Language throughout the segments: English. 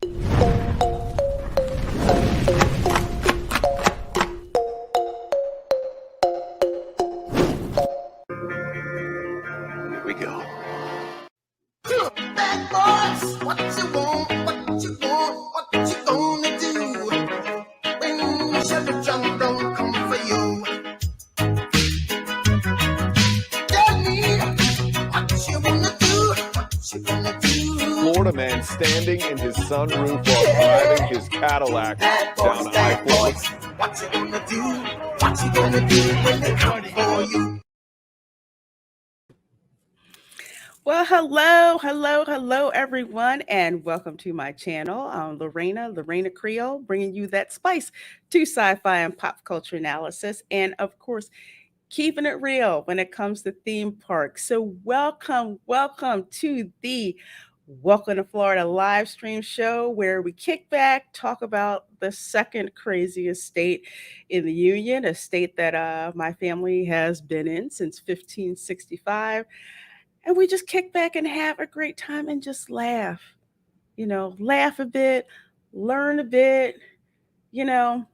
Here we go. Bad boys, what you want, what you want, what you gonna do when Chevy John don't come for you? Tell me what you wanna do, what you gonna do. Florida man standing in his sunroof while driving his Cadillac down I-40. What you gonna do, what you gonna do when they come for you? Well, hello, everyone, and welcome to my channel. I'm Reina Creole, bringing you that spice to sci-fi and pop culture analysis, and of course, keeping it real when it comes to theme parks. So welcome to the Welcome to Florida live stream show where we kick back, talk about the second craziest state in the union, a state that my family has been in since 1565. And we just kick back and have a great time and just laugh, laugh a bit, learn a bit, you know,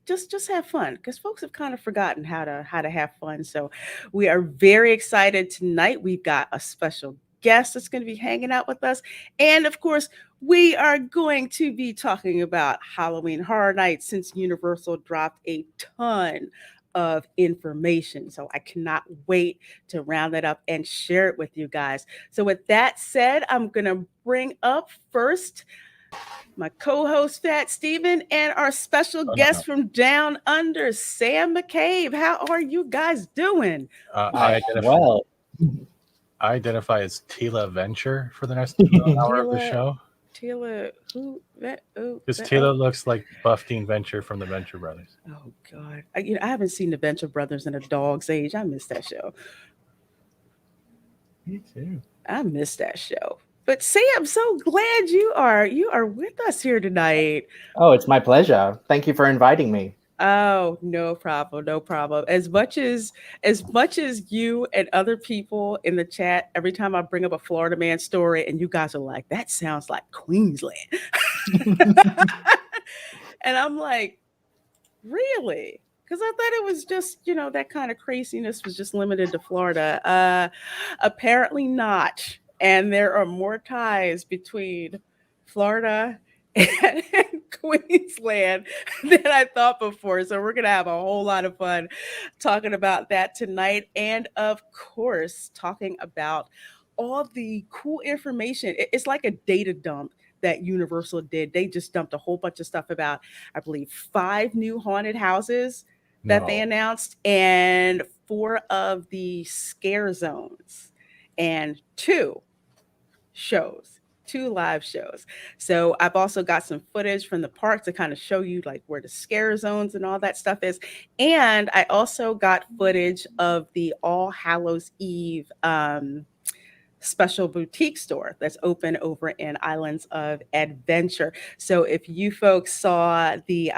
just have fun because folks have kind of forgotten how to have fun. So we are very excited tonight. We've got a special guest that's going to be hanging out with us. And of course, we are going to be talking about Halloween Horror Nights since Universal dropped a ton of information. So I cannot wait to round that up and share it with you guys. So with that said, I'm going to bring up first my co-host Fat Steven and our special guest from down under, Sam McCabe. How are you guys doing? I identify as Tila Venture for the next hour of the show. Tila, who? Because Tila looks like Buff Dean Venture from the Venture Brothers. Oh God, I haven't seen the Venture Brothers in a dog's age. I missed that show. Me too. I missed that show. But Sam, I'm so glad you are with us here tonight. Oh, it's my pleasure. Thank you for inviting me. Oh, no problem. As much as you and other people in the chat, every time I bring up a Florida man story and you guys are like, that sounds like Queensland. And I'm like, really? Because I thought it was just, that kind of craziness was just limited to Florida. Apparently not. And there are more ties between Florida and Queensland than I thought before. So we're going to have a whole lot of fun talking about that tonight. And of course, talking about all the cool information. It's like a data dump that Universal did. They just dumped a whole bunch of stuff about, I believe, 5 new haunted houses that they announced and 4 of the scare zones and 2 live shows. So I've also got some footage from the park to kind of show you like where the scare zones and all that stuff is. And I also got footage of the All Hallows Eve special boutique store that's open over in Islands of Adventure. So if you folks saw the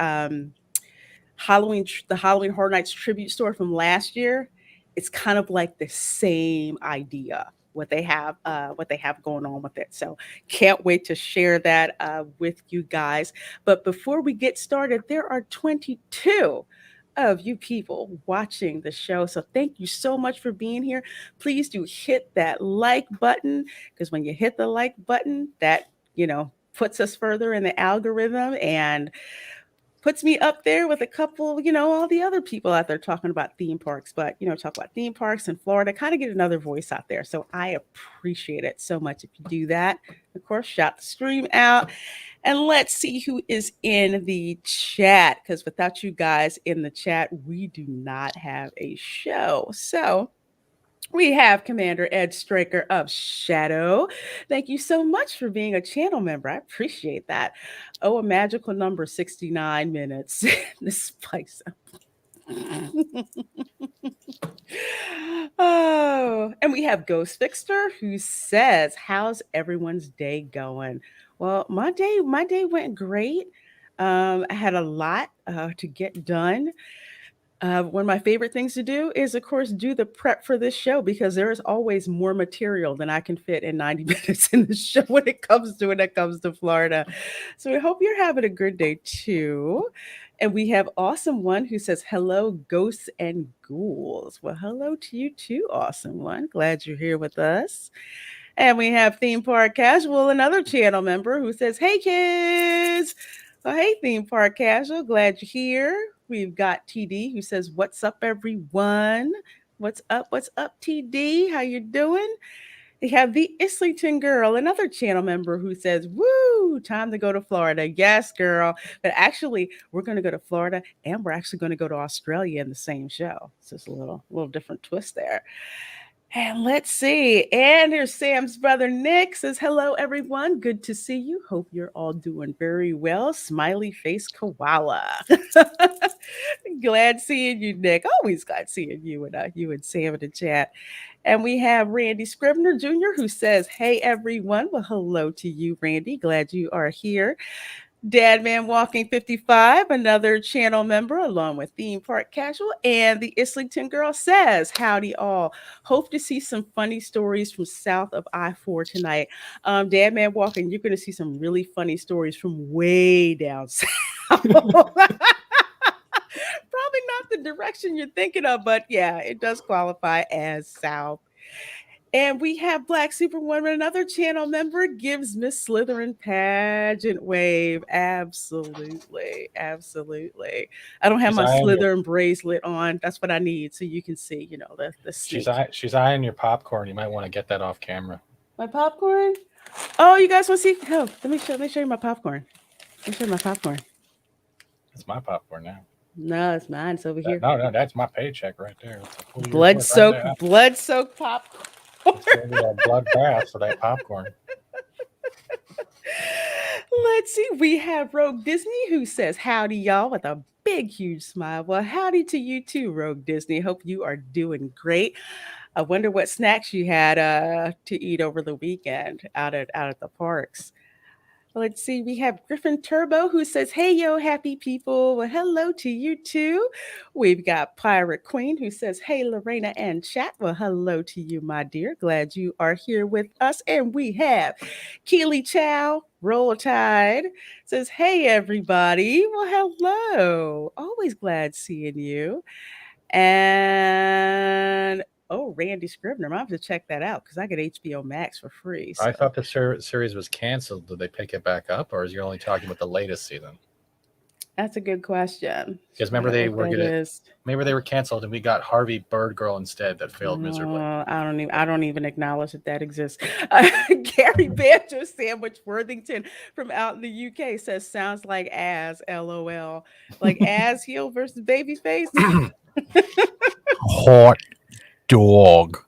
Halloween Horror Nights tribute store from last year, it's kind of like the same idea what they have going on with it. So can't wait to share that with you guys. But before we get started, there are 22 of you people watching the show. So thank you so much for being here. Please do hit that like button, because when you hit the like button, that, puts us further in the algorithm and puts me up there with a couple, all the other people out there talking about theme parks, but, talk about theme parks in Florida, kind of get another voice out there. So I appreciate it so much if you do that. Of course, shout the stream out and let's see who is in the chat, because without you guys in the chat, we do not have a show. So we have Commander Ed Straker of Shadow. Thank you so much for being a channel member. I appreciate that. Oh, a magical number, 69 minutes. The spice up. Oh, and we have Ghost Fixter who says, how's everyone's day going? Well, my day went great. I had a lot to get done. One of my favorite things to do is, of course, do the prep for this show because there is always more material than I can fit in 90 minutes in the show when it comes to Florida. So we hope you're having a good day too. And we have Awesome One who says, hello, ghosts and ghouls. Well, hello to you too, Awesome One. Glad you're here with us. And we have Theme Park Casual, another channel member who says, hey, kids. Well, hey, Theme Park Casual. Glad you're here. We've got TD who says, what's up, everyone? What's up? What's up, TD? How you doing? We have the Islington girl, another channel member who says, woo, time to go to Florida. Yes, girl. But actually, we're going to go to Florida and we're actually going to go to Australia in the same show. So it's a little different twist there. And let's see. And here's Sam's brother, Nick, says, hello, everyone. Good to see you. Hope you're all doing very well. Smiley face koala. Glad seeing you, Nick. Always glad seeing you and Sam in the chat. And we have Randy Scribner Jr. who says, hey, everyone. Well, hello to you, Randy. Glad you are here. Dadman Walking 55, another channel member, along with Theme Park Casual, and the Islington Girl says, howdy all. Hope to see some funny stories from south of I-4 tonight. Dadman Walking, you're going to see some really funny stories from way down south. Probably not the direction you're thinking of, but yeah, it does qualify as south. And we have Black Superwoman, another channel member, gives Miss Slytherin pageant wave. Absolutely. Absolutely. I don't have She's my eyeing your, Slytherin bracelet on. That's what I need so you can see, the she's sneak. she's eyeing your popcorn. You might want to get that off camera. My popcorn? Oh, you guys want to see? Oh, let me show you my popcorn. Let me show you my popcorn. It's my popcorn now. No, it's mine. It's over here. No, that's my paycheck right there. Blood-soaked popcorn. It's going to be a bloodbath for that popcorn. Let's see. We have Rogue Disney who says, howdy, y'all, with a big, huge smile. Well, howdy to you too, Rogue Disney. Hope you are doing great. I wonder what snacks you had to eat over the weekend out at the parks. Let's see. We have Griffin Turbo who says, hey, yo, happy people. Well, hello to you too. We've got Pirate Queen who says, hey, Lorena and chat. Well, hello to you, my dear. Glad you are here with us. And we have Keely Chow, Roll Tide, says, hey, everybody. Well, hello. Always glad seeing you. And Randy Scribner. I'm gonna have to check that out because I get HBO Max for free. So. I thought the series was canceled. Did they pick it back up, or is you only talking about the latest season? That's a good question. Because remember they were canceled, and we got Harvey Bird Girl instead that failed miserably. I don't even acknowledge that exists. Gary Banjo Sandwich Worthington from out in the UK says, sounds like As, LOL. Like As heel versus Babyface. Hot dog.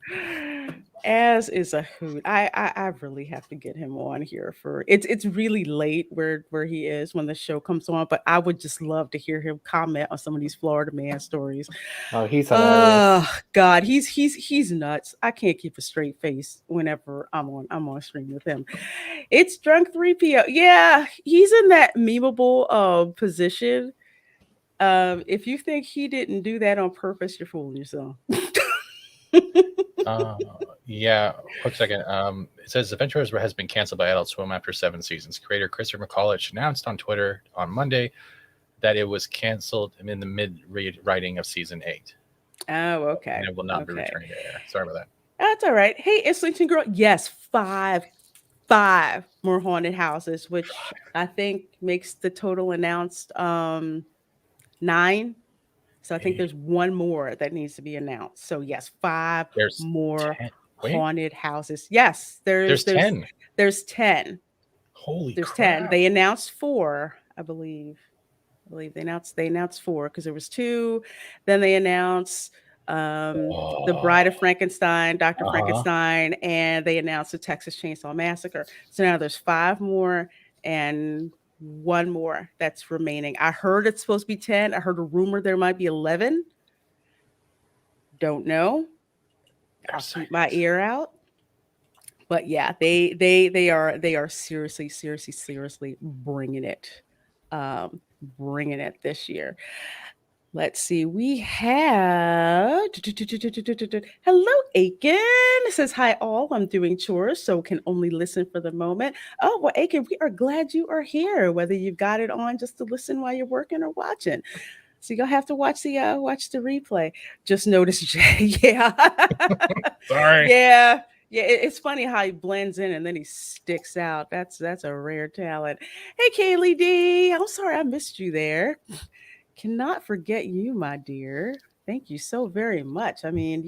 As is a hoot. I really have to get him on here for it's really late where he is when the show comes on, but I would just love to hear him comment on some of these Florida man stories. Oh, he's hilarious. Oh God, he's nuts. I can't keep a straight face whenever I'm on stream with him. It's Drunk 3PO. Yeah, he's in that memeable position. If you think he didn't do that on purpose, you're fooling yourself. Yeah, quick second. It says Adventurers has been canceled by Adult Swim after 7 seasons. Creator Christopher McCulloch announced on Twitter on Monday that it was canceled in the mid-writing of season 8. Oh, okay. And it will not be returning to air. Sorry about that. That's all right. Hey, Islington Girl. Yes, five more haunted houses, which I think makes the total announced 9. So I think there's one more that needs to be announced. So yes, 5 more haunted houses. Yes, there's 10. There's 10. Holy there's crap. 10. They announced 4, I believe. They announced 4 because there was 2. Then they announced the Bride of Frankenstein, Dr. Frankenstein, and they announced the Texas Chainsaw Massacre. So now there's 5 more and 1 more that's remaining. I heard it's supposed to be 10. I heard a rumor there might be 11. Don't know. I'll keep my ear out. But yeah, they are seriously bringing it this year. Let's see. We have hello, Aiken. It says hi all. I'm doing chores, so can only listen for the moment. Oh well, Aiken, we are glad you are here. Whether you've got it on just to listen while you're working or watching, so you'll have to watch the replay. Just noticed Jay. Yeah, Sorry. yeah. Yeah, it's funny how he blends in and then he sticks out. That's a rare talent. Hey, Kaylee D. I'm sorry I missed you there. Cannot forget you, my dear. Thank you so very much. I mean,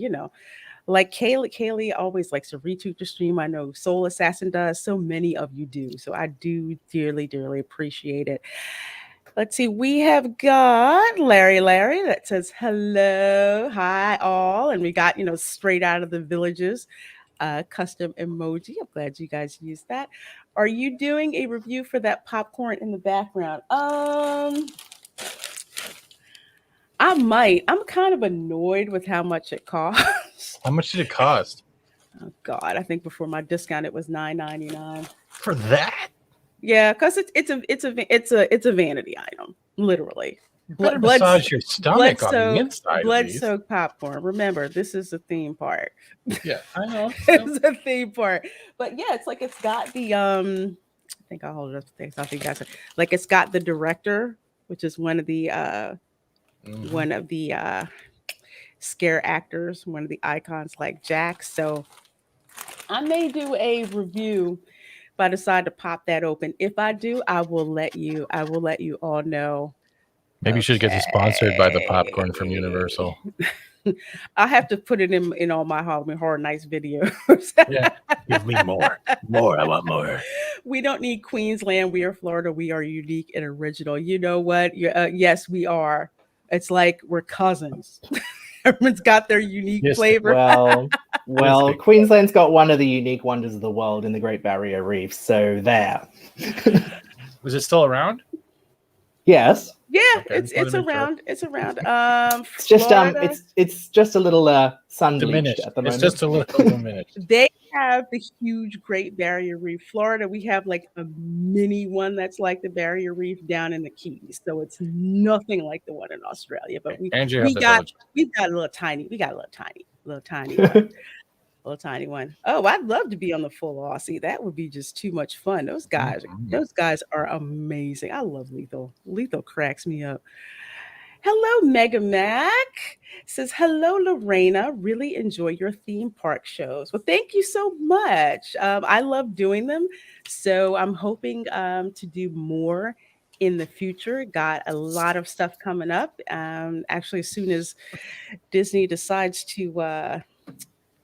like Kaylee always likes to retweet the stream. I know Soul Assassin does. So many of you do. So I do dearly, dearly appreciate it. Let's see. We have got Larry that says hello, hi all, and we got straight out of the villages, custom emoji. I'm glad you guys used that. Are you doing a review for that popcorn in the background? I might. I'm kind of annoyed with how much it costs. How much did it cost? Oh God, I think before my discount it was $9.99. For that? Yeah, because it's a vanity item, literally. You better massage your stomach on the inside. Blood soaked popcorn. Remember, this is the theme part. Yeah, I know. It's a theme part. But yeah, it's like it's got the I think I'll hold it up to things. I think that's it. Like it's got the director, which is one of the scare actors, one of the icons like Jack. So I may do a review if I decide to pop that open. If I do, I will let you all know. Maybe you should get sponsored by the popcorn from Universal. I'll have to put it in all my Halloween Horror Nights videos. Yeah, give me more. More. I want more. We don't need Queensland. We are Florida. We are unique and original. You know what? Yes, we are. It's like we're cousins. Everyone's got their unique flavor. Well, Queensland's got one of the unique wonders of the world in the Great Barrier Reef. So there. Was it still around? Yes. Yeah, Okay, it's around. Sure. It's around. It's just it's just a little sun bleached at the moment. It's just a little diminished. They have the huge Great Barrier Reef. Florida, we have like a mini one that's like the Barrier Reef down in the Keys. So it's nothing like the one in Australia. But we got a little tiny one. Little tiny one. Oh, I'd love to be on the full Aussie. That would be just too much fun. Those guys are amazing. I love Lethal. Lethal cracks me up. Hello, Mega Mac. Says, hello, Lorena. Really enjoy your theme park shows. Well, thank you so much. I love doing them. So I'm hoping to do more in the future. Got a lot of stuff coming up. Actually, as soon as Disney decides to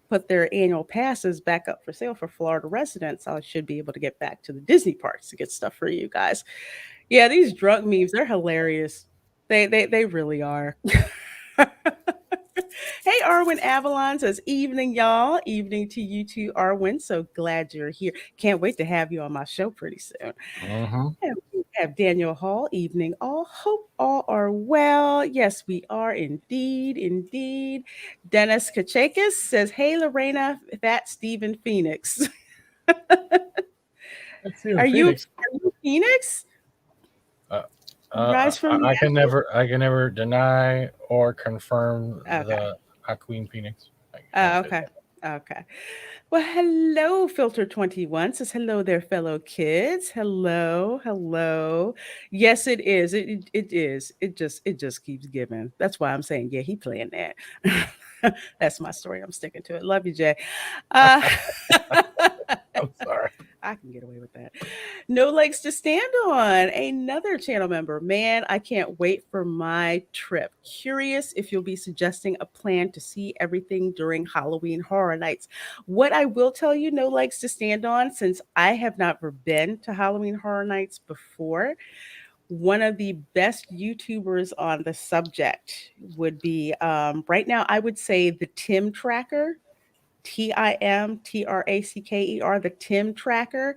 put their annual passes back up for sale for Florida residents, I should be able to get back to the Disney parks to get stuff for you guys. Yeah, these drunk memes, they're hilarious. They really are. Hey, Arwen Avalon says, evening, y'all. Evening to you too, Arwen. So glad you're here. Can't wait to have you on my show pretty soon. And we have Daniel Hall. Evening, all. Hope all are well. Yes, we are indeed. Indeed. Dennis Kachakis says, hey, Lorena, Fat Stephen Phoenix. Are you Phoenix? I can never deny or confirm the Queen Phoenix. Okay. Well, hello, Filter 21 says hello there, fellow kids. Hello. Yes, it is. It is. It just keeps giving. That's why I'm saying, yeah, he playing that. That's my story. I'm sticking to it. Love you, Jay. I'm sorry. I can get away with that. No Legs to Stand On, another channel member. Man, I can't wait for my trip. Curious if you'll be suggesting a plan to see everything during Halloween Horror Nights. What I will tell you, No Legs to Stand On, since I have not been to Halloween Horror Nights before, one of the best YouTubers on the subject would be, right now, I would say the Tim Tracker. TimTracker, the Tim Tracker.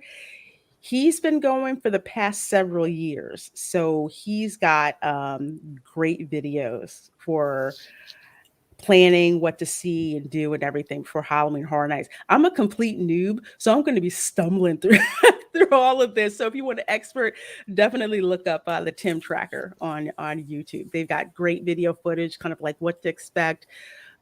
He's been going for the past several years. So he's got great videos for planning what to see and do and everything for Halloween Horror Nights. I'm a complete noob, so I'm going to be stumbling through through all of this. So if you want an expert, definitely look up the Tim Tracker on YouTube. They've got great video footage, kind of like what to expect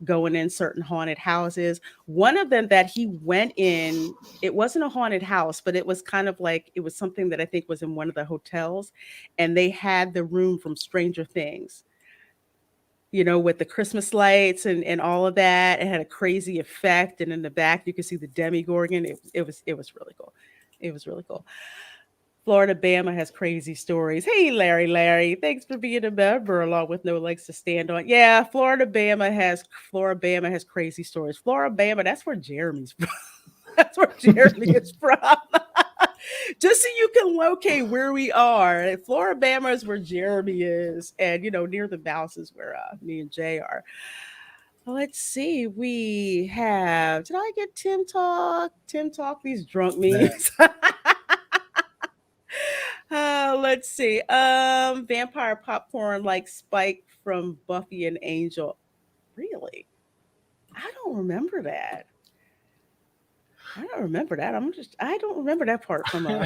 going in certain haunted houses. One of them that he went in, it wasn't a haunted house, but it was kind of like, it was something that I think was in one of the hotels, and they had the room from Stranger Things, with the Christmas lights and all of that. It had a crazy effect. And in the back, you could see the Demigorgon. It was really cool. It was really cool. Florida Bama has crazy stories. Hey, Larry, thanks for being a member along with no legs to stand on. Yeah, Florida Bama has crazy stories. Florida Bama, that's where Jeremy's from. That's where Jeremy is from. Just so you can locate where we are. Florida Bama is where Jeremy is, and near the mouse is where me and Jay are. Let's see. We have. Did I get Tim Talk? Tim Talk. These drunk memes. Let's see. Vampire popcorn like Spike from Buffy and Angel. Really? I don't remember that. I don't remember that part from for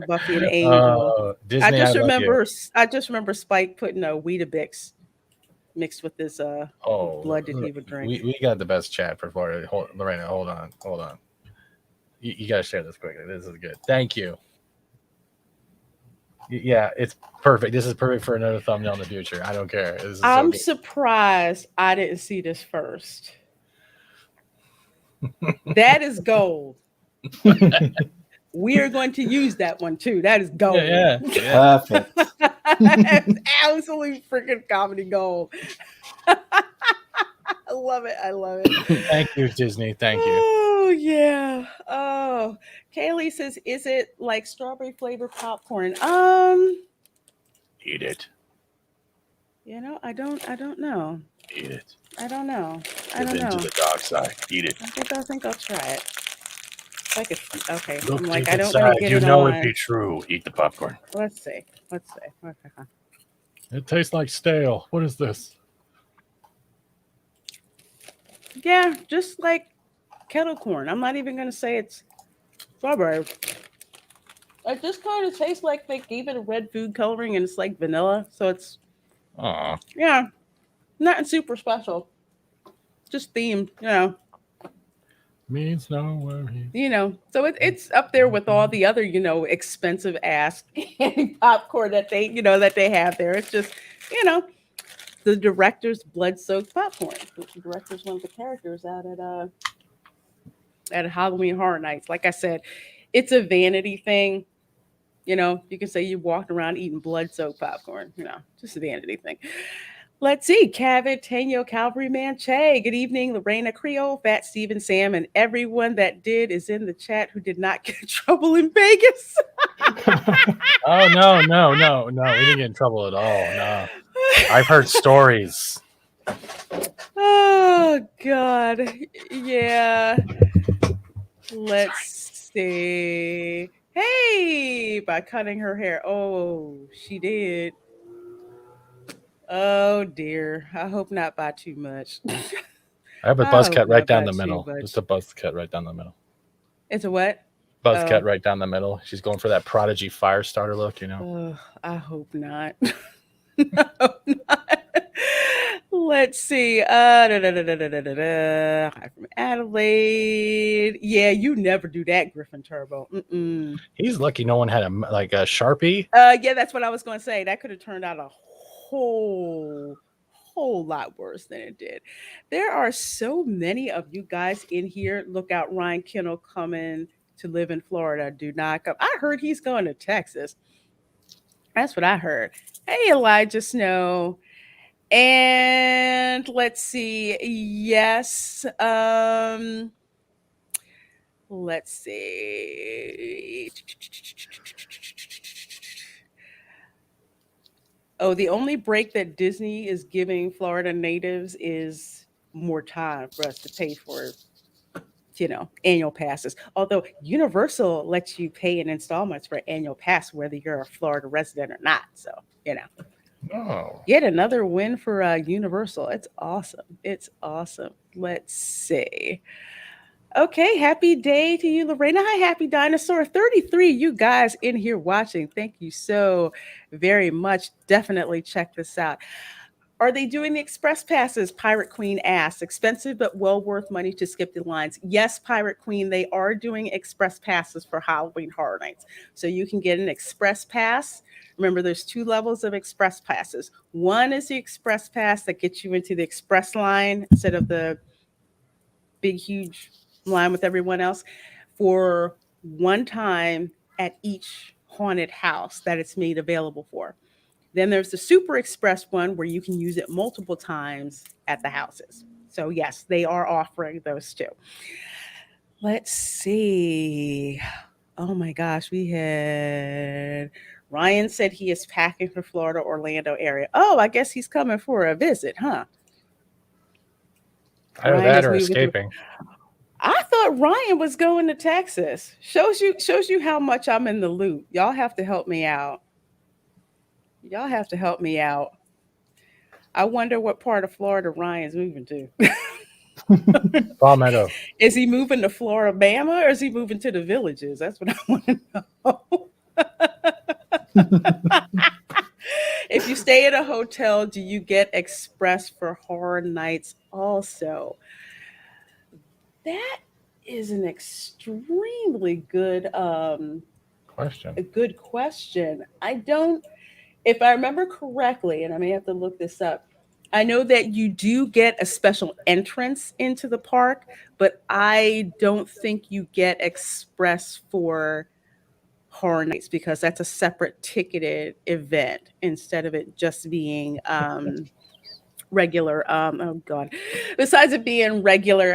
Buffy and Angel. Disney, I just remember Spike putting a Weetabix mixed with this blood that he would drink. We got the best chat for Florida. Reina, hold on. You gotta share this quickly. This is good. Thank you. Yeah, it's perfect. This is perfect for another thumbnail in the future. I don't care. I'm surprised I didn't see this first. That is gold. We are going to use that one too. That is gold. Yeah. Perfect. That's absolutely freaking comedy gold. I love it. Thank you, Disney. Thank you. Oh yeah. Oh, Kaylee says, "Is it like strawberry flavored popcorn?" Eat it. I don't know. Eat it. I don't know. Into the dark side. Eat it. I think I'll try it. Okay. Look I'm like, deep I don't inside. want to get You it know on. it be true. Eat the popcorn. Let's see. Okay. It tastes like stale. What is this? Yeah, just like kettle corn. I'm not even going to say it's strawberry. It just kind of tastes like they gave it a red food coloring and it's like vanilla. So it's, yeah, nothing super special. Just themed, Means no worries. So it's up there with all the other, expensive ass popcorn that they have there. It's just, the director's blood-soaked popcorn. The director's one of the characters out at Halloween Horror Nights. Like I said, it's a vanity thing. You can say you walked around eating blood-soaked popcorn. Just a vanity thing. Let's see. Cavit, Tenyo, Cavalryman, Che. Good evening, Reina, Creole, Fat Steven, Sam, and everyone that is in the chat who did not get in trouble in Vegas. Oh, no. We didn't get in trouble at all. No. I've heard stories. Oh, God. Yeah. Let's see. Hey, by cutting her hair. Oh, she did. Oh, dear. I hope not by too much. I have a buzz cut right down the middle. Just a buzz cut right down the middle. It's a what? Buzz cut right down the middle. She's going for that Prodigy Firestarter look, I hope not. I hope not. Let's see. Hi from Adelaide. Yeah, you never do that, Griffin Turbo. Mm-mm. He's lucky no one had a Sharpie. Yeah, that's what I was going to say. That could have turned out a whole lot worse than it did. There are so many of you guys in here. Look out, Ryan Kennel coming to live in Florida. Do not come. I heard he's going to Texas. That's what I heard. Hey, Elijah Snow. And let's see. Yes. Let's see. Oh, the only break that Disney is giving Florida natives is more time for us to pay for, annual passes. Although Universal lets you pay in installments for annual pass, whether you're a Florida resident or not. So, Oh. Yet another win for Universal. It's awesome. Let's see. Okay, happy day to you, Lorena. Hi, happy dinosaur 33. You guys in here watching. Thank you so very much. Definitely check this out. Are they doing the express passes? Pirate Queen asks. Expensive but well worth money to skip the lines. Yes, Pirate Queen, they are doing express passes for Halloween Horror Nights. So you can get an express pass. Remember, there's two levels of express passes. One is the express pass that gets you into the express line instead of the big, huge line with everyone else for one time at each haunted house that it's made available for. Then there's the Super Express one where you can use it multiple times at the houses. So, yes, they are offering those too. Let's see. Oh my gosh, we had Ryan said he is packing for Florida, Orlando area. Oh, I guess he's coming for a visit, huh? Either Ryan that is or moving to. escaping. I thought Ryan was going to Texas. Shows you how much I'm in the loop. Y'all have to help me out. Y'all have to help me out. I wonder what part of Florida Ryan's moving to. Palmetto. Is he moving to Floribama or is he moving to the villages? That's what I want to know. If you stay at a hotel, do you get express for horror nights also? That is an extremely Question. a good question. I don't, if I remember correctly, and I may have to look this up, I know that you do get a special entrance into the park, but I don't think you get express for horror nights because that's a separate ticketed event instead of it just being regular oh god, besides it being regular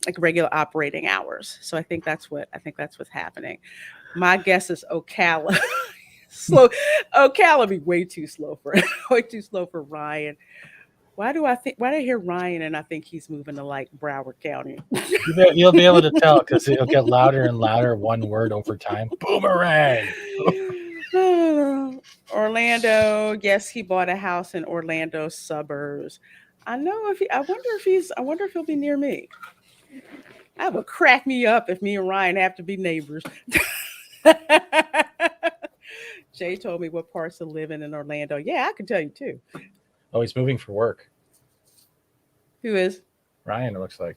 like regular operating hours. So I think that's what's happening. My guess is Ocala. Slow. Ocala be way too slow for way too slow for Ryan. Why do I hear Ryan and I think he's moving to like Broward County? You'll be able to tell because it'll get louder and louder, one word over time. Boomerang. Orlando, yes, he bought a house in Orlando suburbs. I wonder if he'll be near me. That would crack me up if me and Ryan have to be neighbors. Jay told me what parts of living in Orlando. Yeah, I can tell you too. Oh, he's moving for work. Who is? Ryan, it looks like.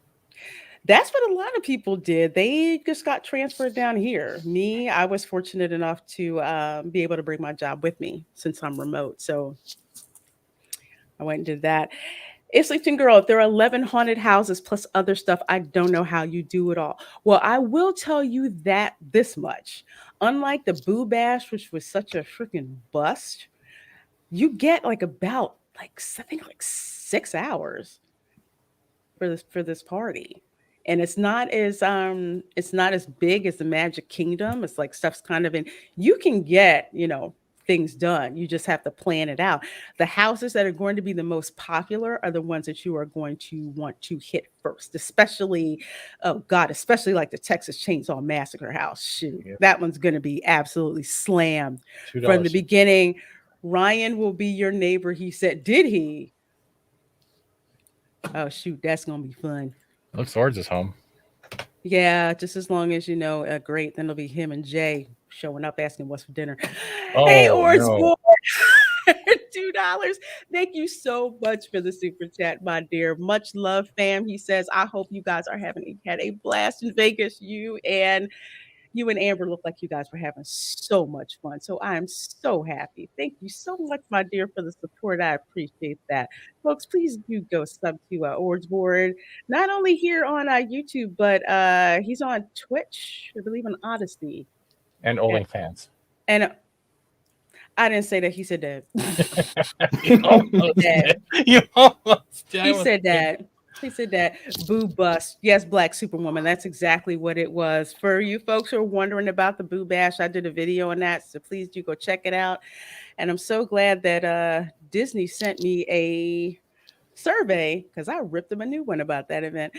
That's what a lot of people did. They just got transferred down here. Me, I was fortunate enough to be able to bring my job with me since I'm remote. So I went and did that. Islington girl, if there are 11 haunted houses plus other stuff, I don't know how you do it all. Well, I will tell you that this much. Unlike the Boo Bash, which was such a freaking bust, you get like about like I think like 6 hours for this party. And it's not as big as the Magic Kingdom. It's like stuff's kind of in, you can get, things done. You just have to plan it out. The houses that are going to be the most popular are the ones that you are going to want to hit first, especially, oh God, especially like the Texas Chainsaw Massacre house. Shoot, Yep. that one's going to be absolutely slammed from the $2. beginning. Ryan will be your neighbor. He said, did he? Oh shoot, that's gonna be fun. Looks Swords is home. Yeah, just as long as great. Then it'll be him and Jay showing up asking what's for dinner. Hey, Oh Orange no. Boy, $2. Thank you so much for the super chat, my dear. Much love, fam. He says, I hope you guys are had a blast in Vegas. You and Amber look like you guys were having so much fun. So I am so happy. Thank you so much, my dear, for the support. I appreciate that. Folks, please do go sub to Orange Board, not only here on YouTube, but he's on Twitch, I believe on Odyssey. And And, OnlyFans. and I didn't say that. He said that. You almost That. did. You almost did. He said that. He said that. Boo bust. Yes, Black Superwoman. That's exactly what it was. For you folks who are wondering about the Boo Bash, I did a video on that. So please do go check it out. And I'm so glad that Disney sent me a survey because I ripped them a new one about that event.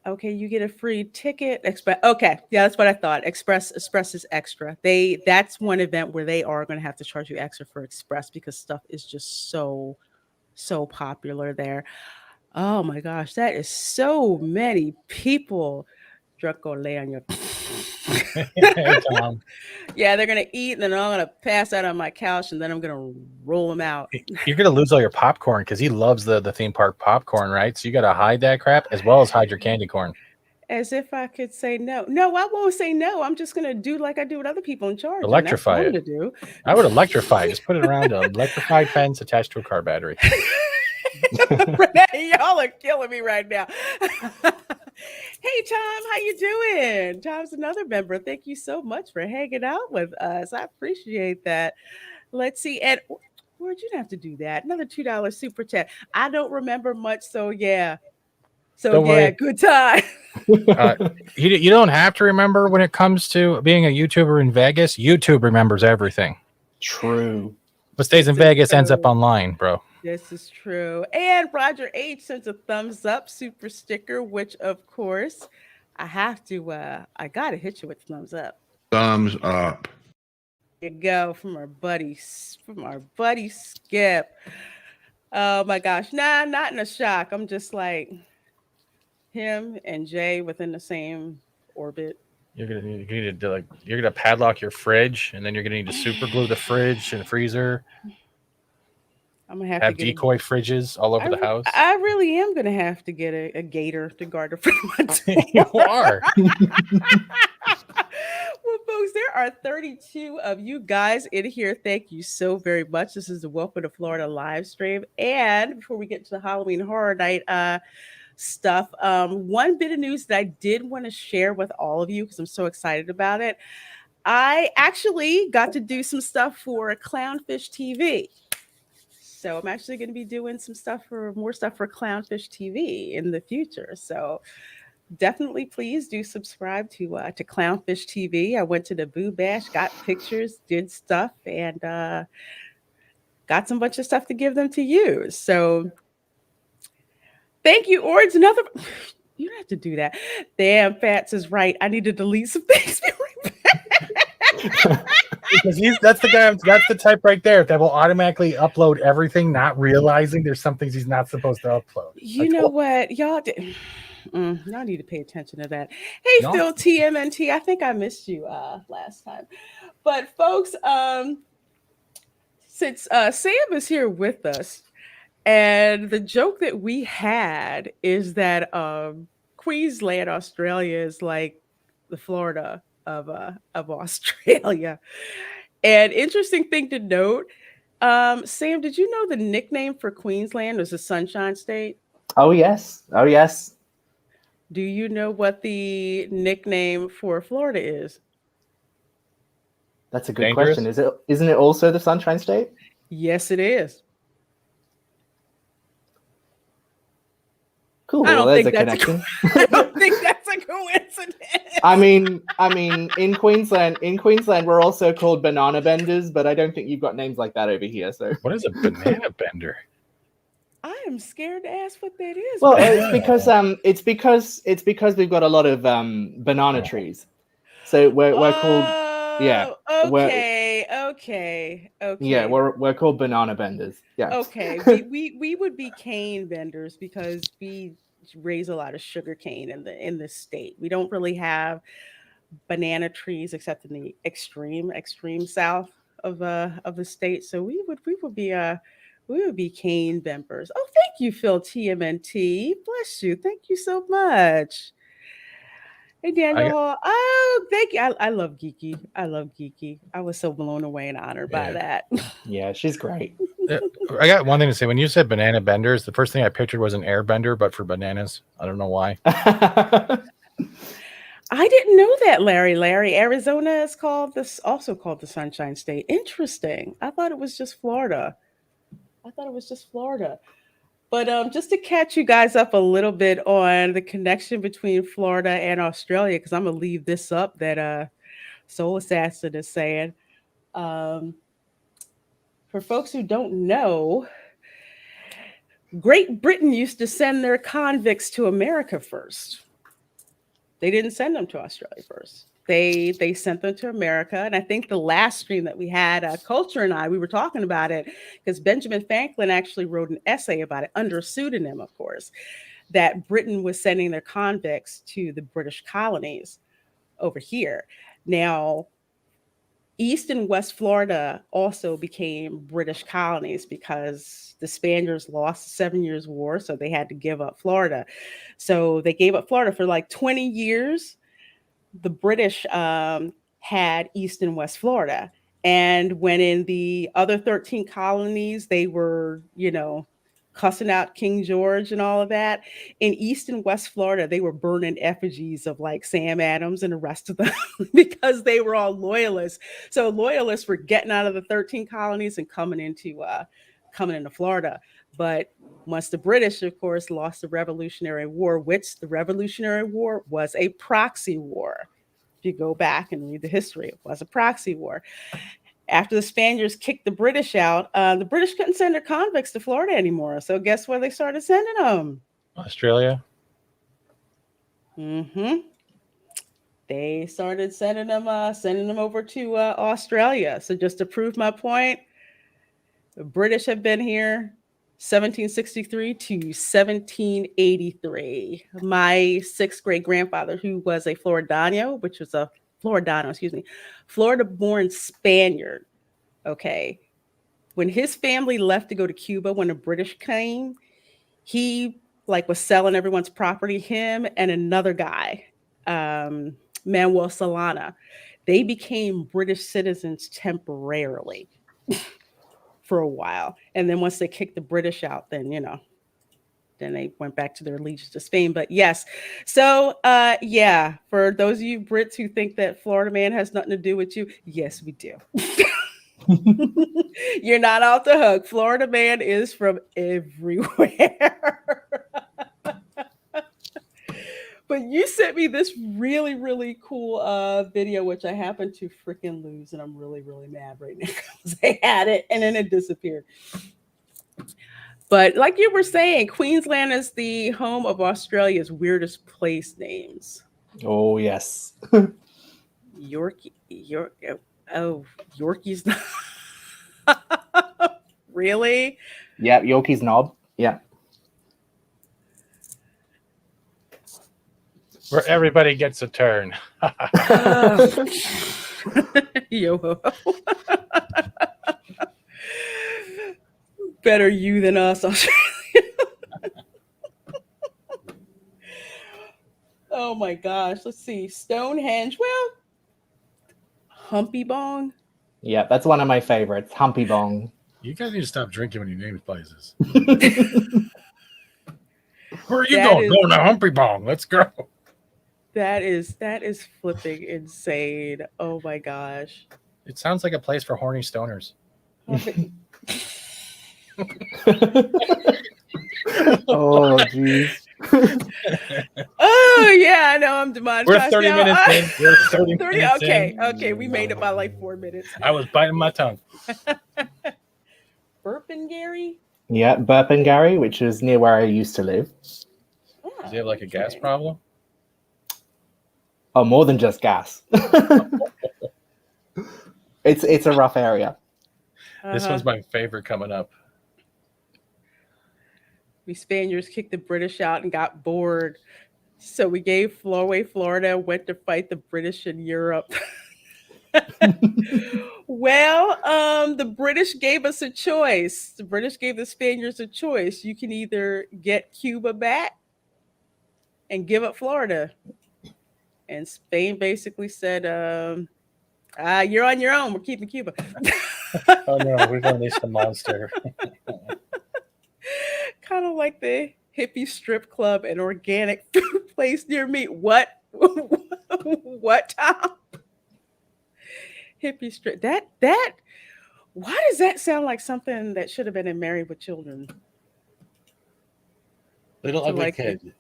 Okay, you get a free ticket. Express. Okay, yeah, that's what I thought. Express is extra. That's one event where they are going to have to charge you extra for Express because stuff is just so popular there. Oh my gosh, that is so many people. Draco lay on your. Hey, Tom. Yeah, they're gonna eat, and then I'm gonna pass out on my couch, and then I'm gonna roll them out. You're gonna lose all your popcorn because he loves the theme park popcorn, right? So you gotta hide that crap as well as hide your candy corn. As if I could say no. No, I won't say no. I'm just gonna do like I do with other people in charge, and that's Electrify fun it. to do. I would electrify it. Just put it around an electrified fence attached to a car battery. Renee, y'all are killing me right now. Hey Tom, how you doing? Tom's another member. Thank you so much for hanging out with us. I appreciate that. Let's see. And where'd you have to do that? Another $2 super chat. I don't remember much, so yeah. So Don't yeah, worry. good time. You don't have to remember when it comes to being a YouTuber in Vegas. YouTube remembers everything. True. What stays in This is Vegas ends up true. online, bro. This is true. And Roger H sends a thumbs up super sticker, which of course I have to I gotta hit you with thumbs up. Thumbs up. There you go from our buddy Skip. Oh my gosh. Nah, not in a shock. I'm just like him and Jay within the same orbit. You're gonna padlock your fridge, and then you're gonna need to super glue the fridge and freezer. I'm gonna have Have to get decoy fridges all over the house. I really am gonna have to get a gator to guard the front of my door. You are. Well, folks, there are 32 of you guys in here. Thank you so very much. This is the Welcome to Florida live stream. And before we get to the Halloween Horror Night stuff, one bit of news that I did want to share with all of you because I'm so excited about it. I actually got to do some stuff for Clownfish TV. So I'm actually going to be doing more stuff for Clownfish TV in the future. So definitely please do subscribe to Clownfish TV. I went to the Boo Bash, got pictures, did stuff, and got some bunch of stuff to give them to use. So thank you, Ords. Another you don't have to do that. Damn, Fats is right. I need to delete some things. Be right back. Because that's the type right there that will automatically upload everything, not realizing there's some things he's not supposed to upload. You know what? Y'all need to pay attention to that. Hey, No. Phil TMNT. I think I missed you last time. But folks, since Sam is here with us, and the joke that we had is that Queensland, Australia is like the Florida of Australia. And interesting thing to note, Sam, did you know the nickname for Queensland was the Sunshine State? Oh yes. Oh yes. Do you know what the nickname for Florida is? That's a good Dangerous? question. Isn't it also the Sunshine State? Yes, it is. Cool. I don't Well, there's a think that's connection. I don't think that's a coincidence. I mean, in Queensland, we're also called banana benders, but I don't think you've got names like that over here. So, What is a banana bender? I am scared to ask what that is. well, but- it's because we've got a lot of banana trees, so we're called yeah, Okay. yeah we're called banana benders. Yeah. Okay. We would be cane vendors because we raise a lot of sugar cane in the state. We don't really have banana trees except in the extreme south of the state. So we would be cane vendors. Oh, thank you, Phil TMNT. Bless you. Thank you so much. Hey Daniel Hall. Oh, thank you. I love Geeky. I was so blown away and honored by that. Yeah, she's great. I got one thing to say. When you said banana benders, the first thing I pictured was an air bender, but for bananas. I don't know why. I didn't know that, Larry. Arizona is also called the Sunshine State. Interesting. I thought it was just Florida. But just to catch you guys up a little bit on the connection between Florida and Australia, because I'm gonna leave this up that Soul Assassin is saying. For folks who don't know, Great Britain used to send their convicts to America first. They didn't send them to Australia first. They sent them to America. And I think the last stream that we had, Culture and I, we were talking about it because Benjamin Franklin actually wrote an essay about it under a pseudonym, of course, that Britain was sending their convicts to the British colonies over here. Now, East and West Florida also became British colonies because the Spaniards lost the 7 Years' War, so they had to give up Florida. So they gave up Florida for like 20 years. The British had East and West Florida. And when in the other 13 colonies, they were, cussing out King George and all of that. In East and West Florida, they were burning effigies of like Sam Adams and the rest of them because they were all loyalists. So loyalists were getting out of the 13 colonies and coming into Florida. But once the British, of course, lost the Revolutionary War, which the Revolutionary War was a proxy war. If you go back and read the history, it was a proxy war. After the Spaniards kicked the British out, the British couldn't send their convicts to Florida anymore. So guess where they started sending them? Australia. They started sending them over to Australia. So just to prove my point, the British have been here 1763 to 1783. My sixth great grandfather, who was a Florida-born Spaniard. Okay. When his family left to go to Cuba, when the British came, he was selling everyone's property. Him and another guy, Manuel Solana, they became British citizens temporarily for a while. And then once they kicked the British out, then, then they went back to their allegiance to Spain. But yes. So, for those of you Brits who think that Florida man has nothing to do with you, yes, we do. You're not off the hook. Florida man is from everywhere. But you sent me this really, really cool video, which I happen to freaking lose. And I'm really, really mad right now because I had it and then it disappeared. But like you were saying, Queensland is the home of Australia's weirdest place names. Oh, yes. Yorkie's not. Really? Yeah, Yorkie's knob. Yeah. Where everybody gets a turn. Yo. Better you than us, Australia. Oh my gosh. Let's see. Stonehenge. Well, Humpy Bong. Yeah, that's one of my favorites. Humpy Bong. You guys need to stop drinking when you name places. Where are you going? Going to Humpy Bong. Let's go. That is flipping insane. Oh my gosh. It sounds like a place for horny stoners. Oh, jeez. Oh yeah, I know I'm demonetized. We're 30 minutes in. We're 30 minutes in. Okay, we made it by like 4 minutes. I was biting my tongue. Burpengary? Yeah, Burpengary, which is near where I used to live. Oh, Does he have like a gas problem? Oh, more than just gas. It's a rough area. This one's my favorite coming up. We Spaniards kicked the British out and got bored. So we gave Florida, went to fight the British in Europe. Well, the British gave us a choice. The British gave the Spaniards a choice. You can either get Cuba back and give up Florida. And Spain basically said, you're on your own. We're keeping Cuba. Oh no, we're going to release the monster. Kind of like the hippie strip club and organic food place near me. What? What, Tom? Hippie strip. That. Why does that sound like something that should have been in Married with Children? Little Ugly Kid.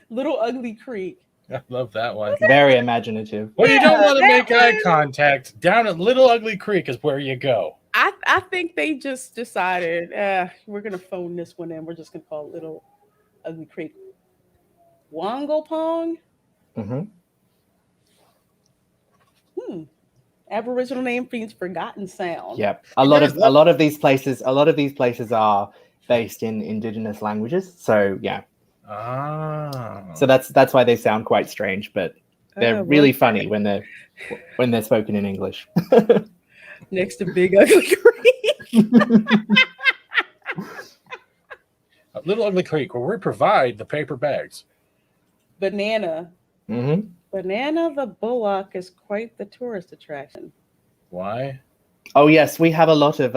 Little Ugly Creek. I love that one. Very imaginative. When you don't want to make eye one. contact, down at Little Ugly Creek is where you go. I think they just decided, we're going to phone this one in. We're just going to call it Little Ugly Creek. Wongo Pong? Mm-hmm. Aboriginal name means forgotten sound. Yep. You guys A lot of these places are based in indigenous languages. So yeah. So that's why they sound quite strange, but they're Oh, really well, funny when they're spoken in English. next to Big Ugly Creek. Little Ugly Creek, where we provide the paper bags. Banana. Mm-hmm. Banana the Bullock is quite the tourist attraction. Why? Oh yes, we have a lot of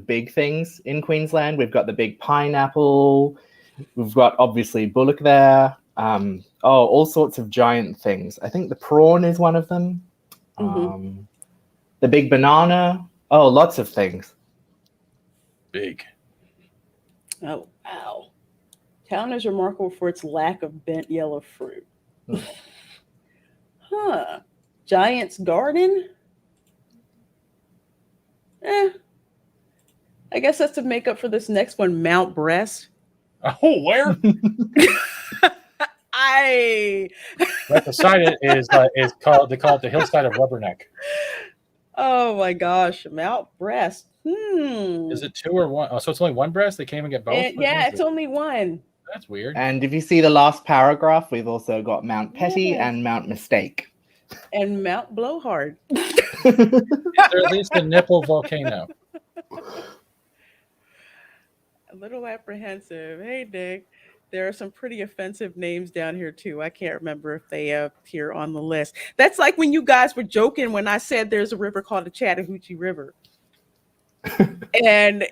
big things in Queensland. We've got the big pineapple. We've got obviously bullock there. All sorts of giant things. I think the prawn is one of them. The big banana. Oh, lots of things. Big. Oh, wow. Town is remarkable for its lack of bent yellow fruit. Huh. Giant's Garden? I guess that's to make up for this next one, Mount Breast. Oh, where? Right beside it is called the hillside of Rubberneck. Oh my gosh, Mount Breast. Is it 2 or 1? Oh, so it's only one breast? They can't even get both? Yeah, it's only one. That's weird. And if you see the last paragraph, we've also got Mount Petty and Mount Mistake. And Mount Blowhard. Is there at least a nipple volcano? A little apprehensive. Hey, Nick. There are some pretty offensive names down here, too. I can't remember if they appear on the list. That's like when you guys were joking when I said there's a river called the Chattahoochee River. And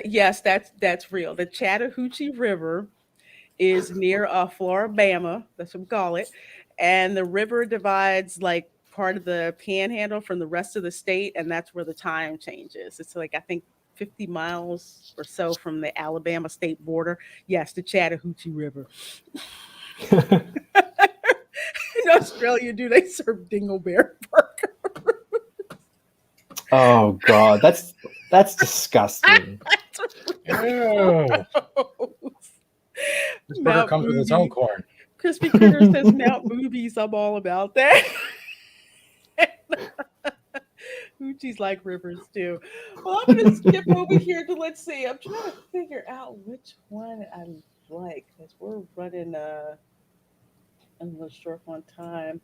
yes, that's real. The Chattahoochee River is near Floribama. That's what we call it. And the river divides like part of the panhandle from the rest of the state. And that's where the time changes. It's like, I think, 50 miles or so from the Alabama state border. Yes, the Chattahoochee River. In Australia, do they serve dingleberry burger? Oh God, that's disgusting. Ew. This burger comes with its own corn. Crispy Critter says Mount Boobies. I'm all about that. Hoochie's like rivers too. Well, I'm gonna skip over here to let's see. I'm trying to figure out which one I like because we're running a little short on time.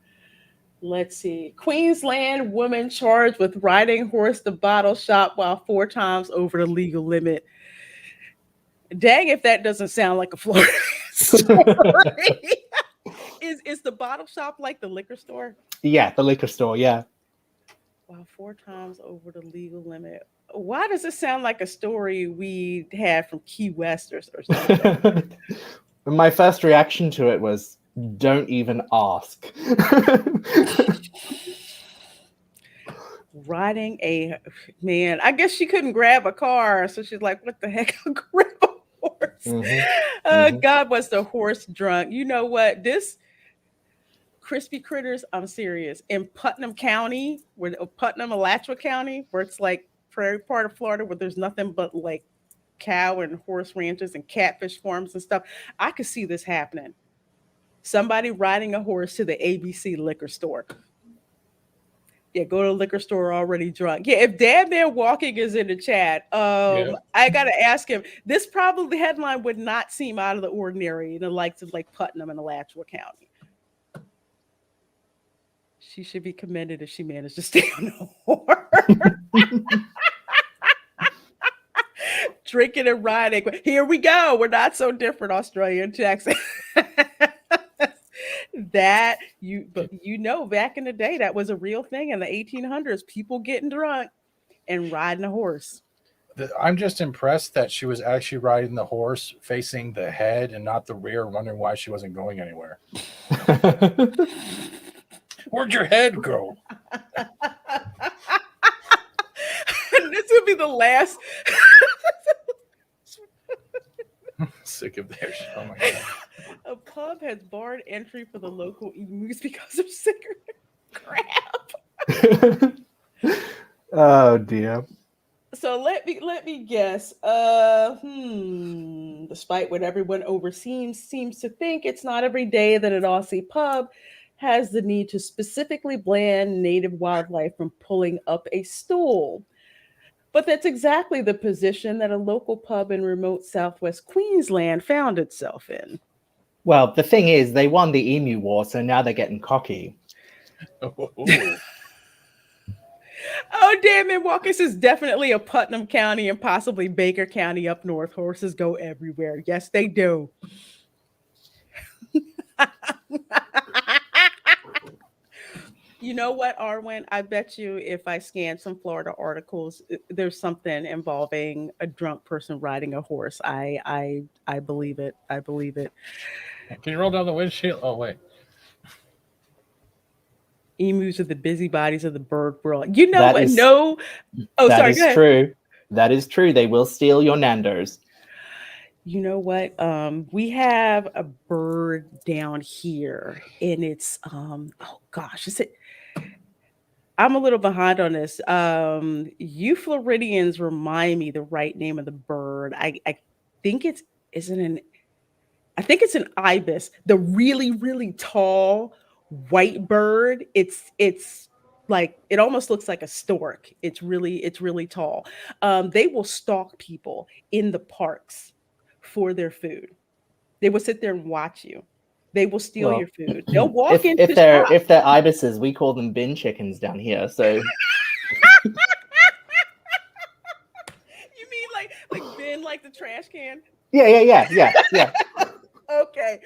Let's see. Queensland woman charged with riding horse to bottle shop while 4 times over the legal limit. Dang, if that doesn't sound like a Florida story. Is the bottle shop like the liquor store? Yeah, the liquor store. Yeah. Wow, 4 times over the legal limit. Why does it sound like a story we had from Key West or something? My first reaction to it was, don't even ask. Riding I guess she couldn't grab a car, so she's like, what the heck? I'll grab a horse. God, was the horse drunk. You know what? This Crispy Critters, I'm serious. In Putnam County, Putnam, Alachua County, where it's like prairie part of Florida, where there's nothing but like cow and horse ranches and catfish farms and stuff. I could see this happening. Somebody riding a horse to the ABC liquor store. Yeah, go to the liquor store already drunk. Yeah, if Dad Man Walking is in the chat, I gotta ask him. This probably headline would not seem out of the ordinary in the likes of like Putnam and Alachua County. She should be commended if she managed to stay on the horse. Drinking and riding. Here we go. We're not so different, Australia and Texas. Back in the day, that was a real thing in the 1800s. People getting drunk and riding a horse. I'm just impressed that she was actually riding the horse facing the head and not the rear, wondering why she wasn't going anywhere. Where'd your head go? This would be the last. Sick of their shit. Oh my God. A pub has barred entry for the local emus because of cigarette crap. Oh dear. So let me guess. Despite what everyone overseas seems to think, it's not every day that an Aussie pub has the need to specifically ban native wildlife from pulling up a stool. But that's exactly the position that a local pub in remote southwest Queensland found itself in. Well, the thing is, they won the emu war, so now they're getting cocky. Ooh. Oh, damn it. Walkers is definitely a Putnam County and possibly Baker County up north. Horses go everywhere. Yes, they do. You know what, Arwen? I bet you if I scan some Florida articles, there's something involving a drunk person riding a horse. I believe it. I believe it. Can you roll down the windshield? Oh wait. Emus are the busybodies of the bird world. You know That what? is No. Oh, that sorry. is Go ahead. true. That is true. They will steal your Nandos. You know what? We have a bird down here, and it's oh gosh, is it? I'm a little behind on this. You Floridians remind me the right name of the bird. I think it's isn't an I think it's an ibis, the really, really tall white bird. It's like it almost looks like a stork. It's really tall. They will stalk people in the parks for their food. They will sit there and watch you. They will steal your Well, food. They'll walk if into they're shops. if they're ibises, we call them bin chickens down here. So You mean like bin like the trash can? yeah. Okay.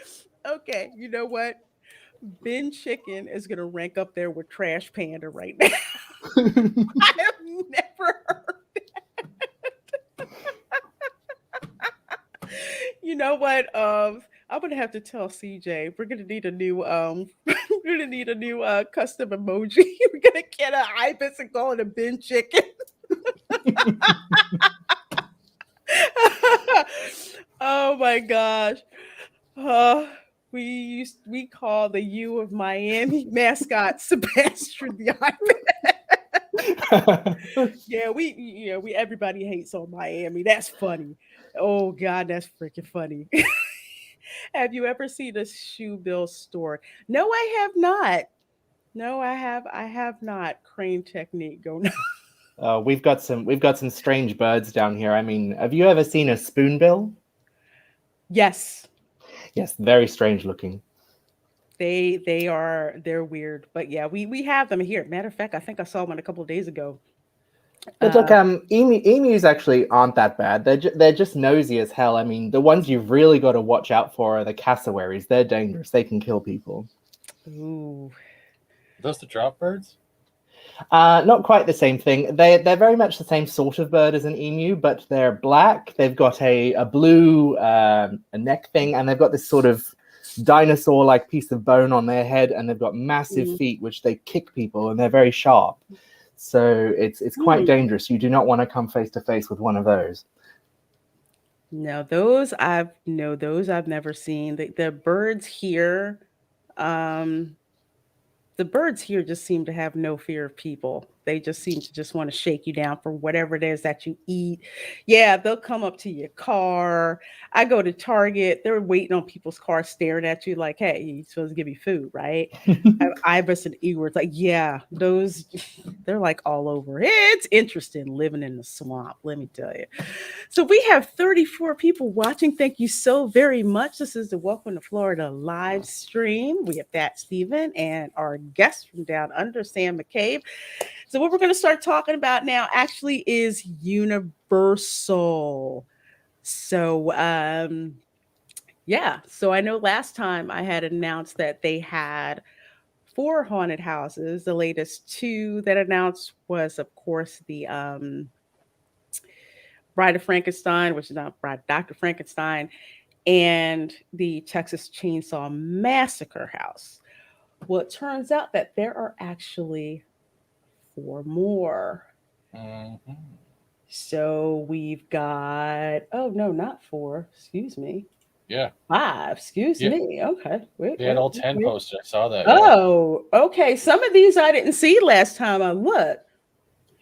Okay. You know what? Bin Chicken is gonna rank up there with Trash Panda right now. I have never heard. You know what? I'm gonna have to tell CJ we're gonna need a new we're gonna need a new custom emoji. We're gonna get an ibis and call it a bin chicken. Oh my gosh. Uh, we call the U of Miami mascot Sebastian the ibis. Yeah, we everybody hates on Miami. That's funny. Oh God, that's freaking funny. Have you ever seen a shoe bill store? No, I have not. No, I have not. Crane technique. Go now. we've got some strange birds down here. I mean, have you ever seen a spoonbill? Yes, Yes, very strange looking. they're weird, but yeah, we have them here. Matter of fact, I think I saw one a couple of days ago. But look, Uh, emus actually aren't that bad. They're just nosy as hell. I mean, the ones you've really got to watch out for are the cassowaries. They're dangerous. They can kill people. ooh, Those the drop birds? Not quite the same thing. They're very much the same sort of bird as an emu, but they're black. They've got a blue a neck thing, and they've got this sort of dinosaur-like piece of bone on their head, and they've got massive mm, feet which they kick people, and they're very sharp. So it's quite hmm. dangerous. You do not want to come face to face with one of those. No, those I've never seen. The birds here, um, the birds here just seem to have no fear of people. They just seem to just want to shake you down for whatever it is that you eat. Yeah, they'll come up to your car. I go to Target, they're waiting on people's cars, staring at you like, hey, you're supposed to give me food, right? Have ibis and egrets. Like, yeah, those they're like all over. It's interesting living in the swamp, let me tell you. So we have 34 people watching. Thank you so very much. This is the Welcome to Florida live stream. We have Fat Steven and our guest from down under, Sam McCabe. So what we're going to start talking about now actually is Universal. So yeah, so I know last time I had announced that they had four haunted houses. The latest two that announced was, of course, the Bride of Frankenstein, which is not Bride, Dr. Frankenstein, and the Texas Chainsaw Massacre house. Well, it turns out that there are actually four more. Mm-hmm. So we've got, oh no, not four, excuse me. Yeah. Five, excuse Yeah. me. Okay. Wait, They had all 10 wait. posters. I saw that. Yeah. Oh, okay. Some of these I didn't see last time I looked.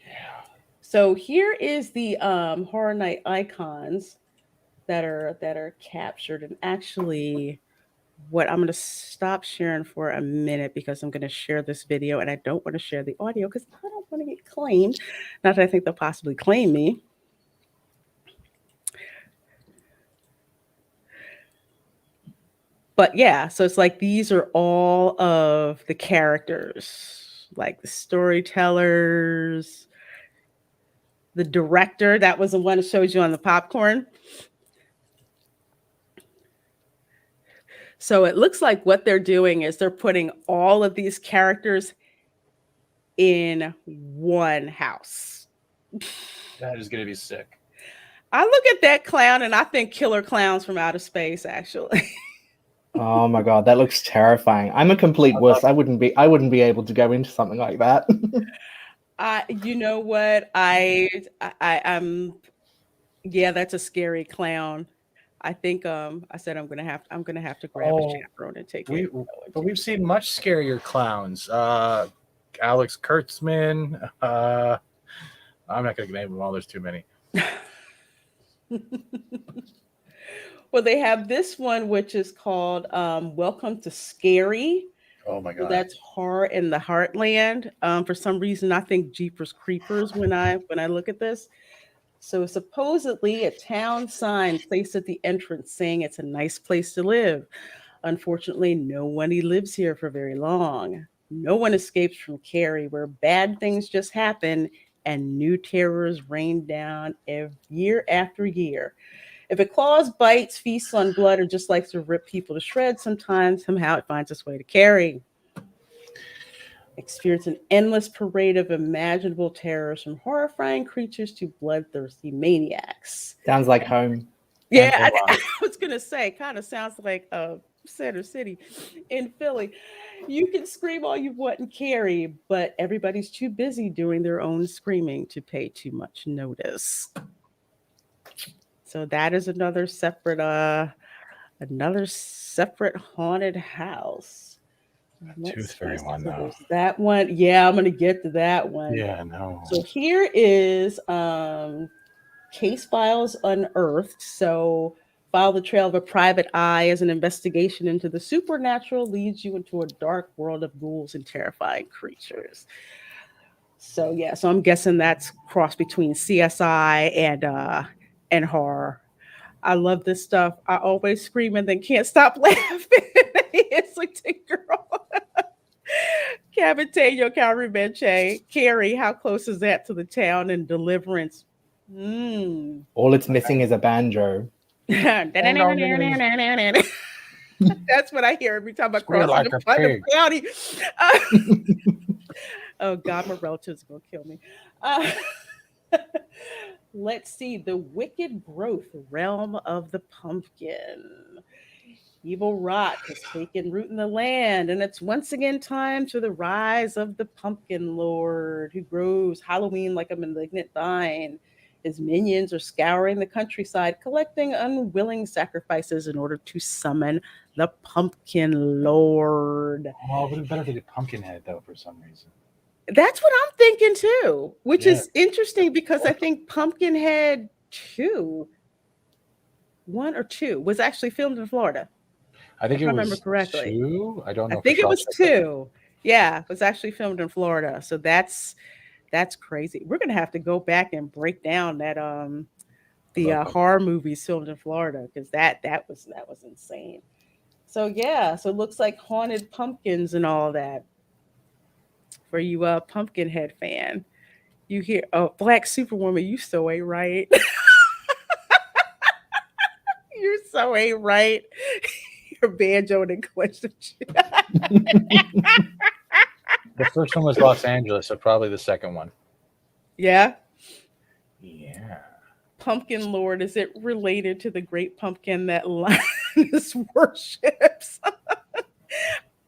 Yeah. So here is the Horror Night icons that are captured, and actually what I'm going to stop sharing for a minute because I'm going to share this video and I don't want to share the audio because I don't want to get claimed. Not that I think they'll possibly claim me. But yeah, so it's like these are all of the characters, like the storytellers, the director. That was the one that showed you on the popcorn. So it looks like what they're doing is they're putting all of these characters in one house. That is going to be sick. I look at that clown and I think Killer Clowns from Outer Space, actually. Oh my god, that looks terrifying. I'm a complete wuss. I wouldn't be able to go into something like that. You know what? I'm yeah, that's a scary clown. I think I said I'm gonna have to grab a chaperone and take it. But we've seen much scarier clowns. Alex Kurtzman. I'm not going to name them all. There's too many. Well, they have this one, which is called Welcome to Scary. Oh my So god. that's horror in the heartland. For some reason, I think Jeepers Creepers when I look at this. So supposedly a town sign placed at the entrance saying it's a nice place to live. Unfortunately, no one lives here for very long. No one escapes from Cary, where bad things just happen and new terrors rain down year after year. If it claws, bites, feasts on blood, or just likes to rip people to shreds, somehow it finds its way to Cary. Experience an endless parade of imaginable terrors, from horrifying creatures to bloodthirsty maniacs. Sounds like home. Yeah, I was going to say, kind of sounds like Center City in Philly. You can scream all you want and Cary, but everybody's too busy doing their own screaming to pay too much notice. So that is another separate haunted house. Tooth Fairy one though. There's that one. Yeah, I'm gonna get to that one. Yeah, no. So here is Case Files Unearthed. So follow the trail of a private eye as an investigation into the supernatural leads you into a dark world of ghouls and terrifying creatures. So yeah, so I'm guessing that's cross between CSI and horror. I love this stuff. I always scream and then can't stop laughing. It's like the girl. Caviteño, Caribenche, Cary, how close is that to the town and Deliverance? All it's missing is a banjo. That's what I hear every time I cross like the pig. county. Oh God, my relatives are gonna kill me. Let's see. The Wicked Growth, Realm of the Pumpkin. Evil rot has taken root in the land, and it's once again time for the rise of the Pumpkin Lord, who grows Halloween like a malignant vine. His minions are scouring the countryside, collecting unwilling sacrifices in order to summon the Pumpkin Lord. Oh, it would have better be the Pumpkinhead though, for some reason. That's what I'm thinking too, which is interesting because I think Pumpkinhead 1 or 2 was actually filmed in Florida. I think if it I remember was correctly. 2. I don't know. I think it was 2. Yeah, it was actually filmed in Florida. So that's crazy. We're gonna have to go back and break down that the horror movies filmed in Florida because that was insane. So yeah, so it looks like haunted pumpkins and all that. For you Pumpkinhead fan, you hear Black Superwoman, you so ain't right. You so ain't right. Your banjo and question. The first one was Los Angeles, so probably the second one. Yeah. Yeah. Pumpkin Lord, is it related to the great pumpkin that Linus worships?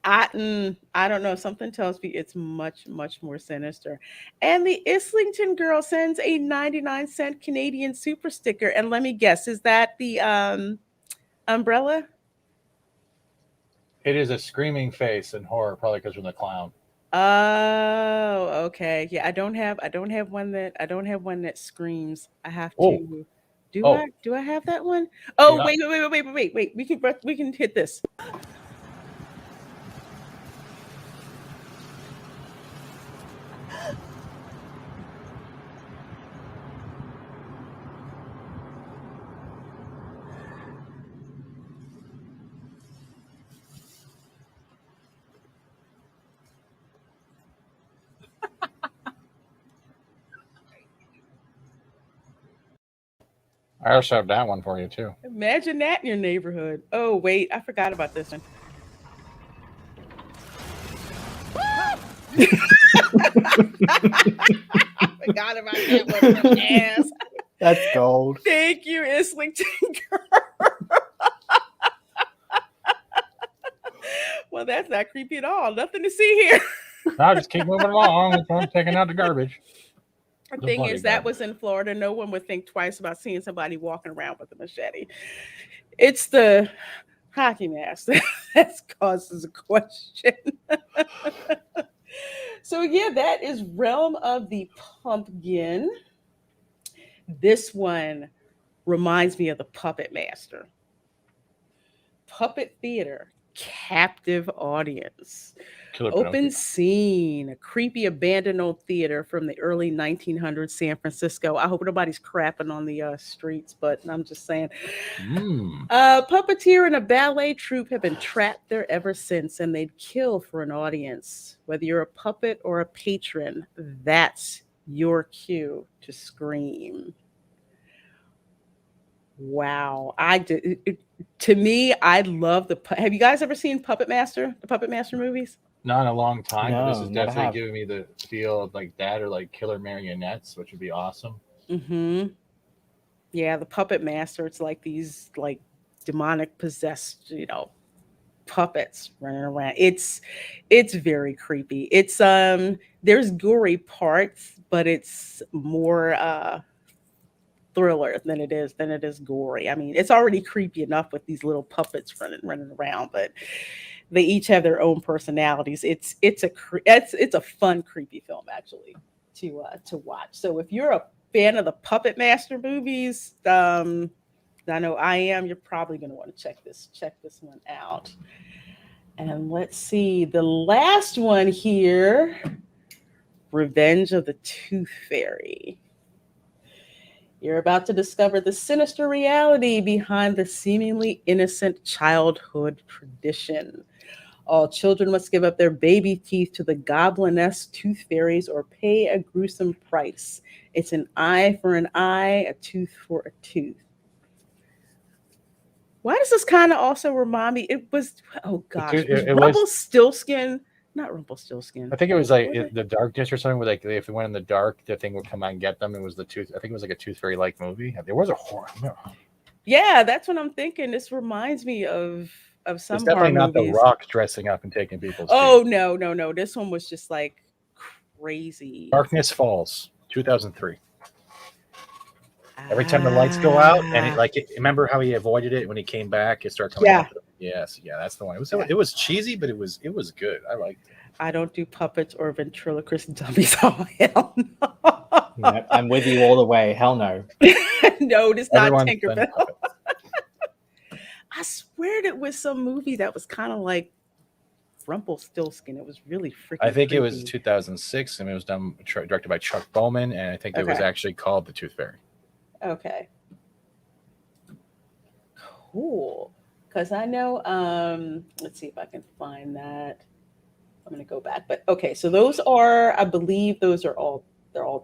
I don't know. Something tells me it's much, much more sinister. And the Islington girl sends a 99-cent Canadian super sticker. And let me guess, is that the umbrella? It is a screaming face in horror, probably because we're the clown. Oh, okay. Yeah, I don't have one that screams. I have to. Do I have that one? Oh, wait. We can hit this. I also have that one for you too. Imagine that in your neighborhood. Oh, wait, I forgot about this one. I forgot about that one. Ass. That's gold. Thank you, Islington Girl. Well, that's not creepy at all. Nothing to see here. I'll just keep moving along. I'm taking out the garbage. The The thing bloody is, that garbage. was in Florida. No one would think twice about seeing somebody walking around with a machete. It's the hockey mask that causes a question. So, yeah, that is Realm of the Pumpkin. This one reminds me of the Puppet Master. Puppet theater, captive audience. Killer Open Pinocchio. scene, a creepy abandoned old theater from the early 1900s San Francisco. I hope nobody's crapping on the streets, but I'm just saying. A puppeteer and a ballet troupe have been trapped there ever since, and they'd kill for an audience. Whether you're a puppet or a patron, that's your cue to scream. Wow, I did. To me, I love Have you guys ever seen Puppet Master? The Puppet Master movies? Not in a long time, but this No, is never definitely have. giving me the feel of like that or like killer marionettes, which would be awesome. Mm-hmm. Yeah, the Puppet Master. It's like these like demonic possessed, puppets running around. It's very creepy. There's gory parts, but it's more thriller than it is gory. I mean, it's already creepy enough with these little puppets running around, but they each have their own personalities. It's a fun creepy film actually to watch. So if you're a fan of the Puppet Master movies, I know I am. You're probably going to want to check this one out. And let's see the last one here, Revenge of the Tooth Fairy. You're about to discover the sinister reality behind the seemingly innocent childhood tradition. All children must give up their baby teeth to the gobliness tooth fairies or pay a gruesome price. It's an eye for an eye, a tooth for a tooth. Why does this kind of also remind me? It was, oh gosh, It- was it was- Rumpelstiltskin? Not Rumpelstiltskin. I think it was like Was it? the darkness or something where like if they went in the dark, the thing would come out and get them. It was the tooth. I think it was like a Tooth Fairy like movie. There was a horror. Yeah, that's what I'm thinking. This reminds me of some It's definitely horror not the movies. Rock dressing up and taking people's Oh teeth. no. This one was just like crazy. Darkness Falls, 2003. Every time the lights go out, and remember how he avoided it when he came back? It started coming Yeah. out. Yes, yeah, that's the one. Yeah. It was cheesy, but it was good. I liked it. I don't do puppets or ventriloquist dummies. Oh hell no. No, I'm with you all the way. Hell no. No, it's not Everyone's done Tinkerbell. puppets. I swear it was some movie that was kind of like Rumpelstiltskin. It was really freaking. I think it was creepy. 2006, and it was directed by Chuck Bowman, and I think it was Okay. actually called The Tooth Fairy. Okay. Cool. Because I know, let's see if I can find that. I'm going to go back. But okay, so those are, I believe they're all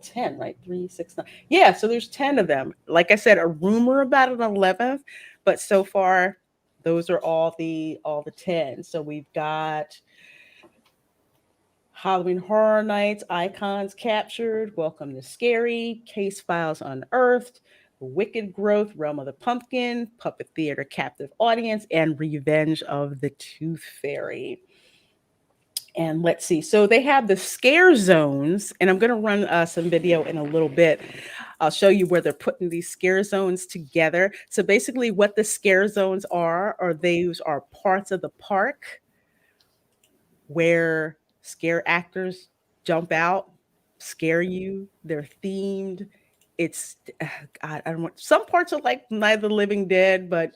10, right? 3, 6, 9. Yeah, so there's 10 of them. Like I said, a rumor about an 11th, but so far those are all the 10. So we've got Halloween Horror Nights, Icons Captured, Welcome to Scary, Case Files Unearthed, Wicked Growth, Realm of the Pumpkin, Puppet Theater Captive Audience, and Revenge of the Tooth Fairy. And let's see. So they have the scare zones, and I'm going to run some video in a little bit. I'll show you where they're putting these scare zones together. So basically what the scare zones are those are parts of the park where scare actors jump out, scare you. They're themed. It's, God, I don't want, some parts are like Night of the Living Dead, but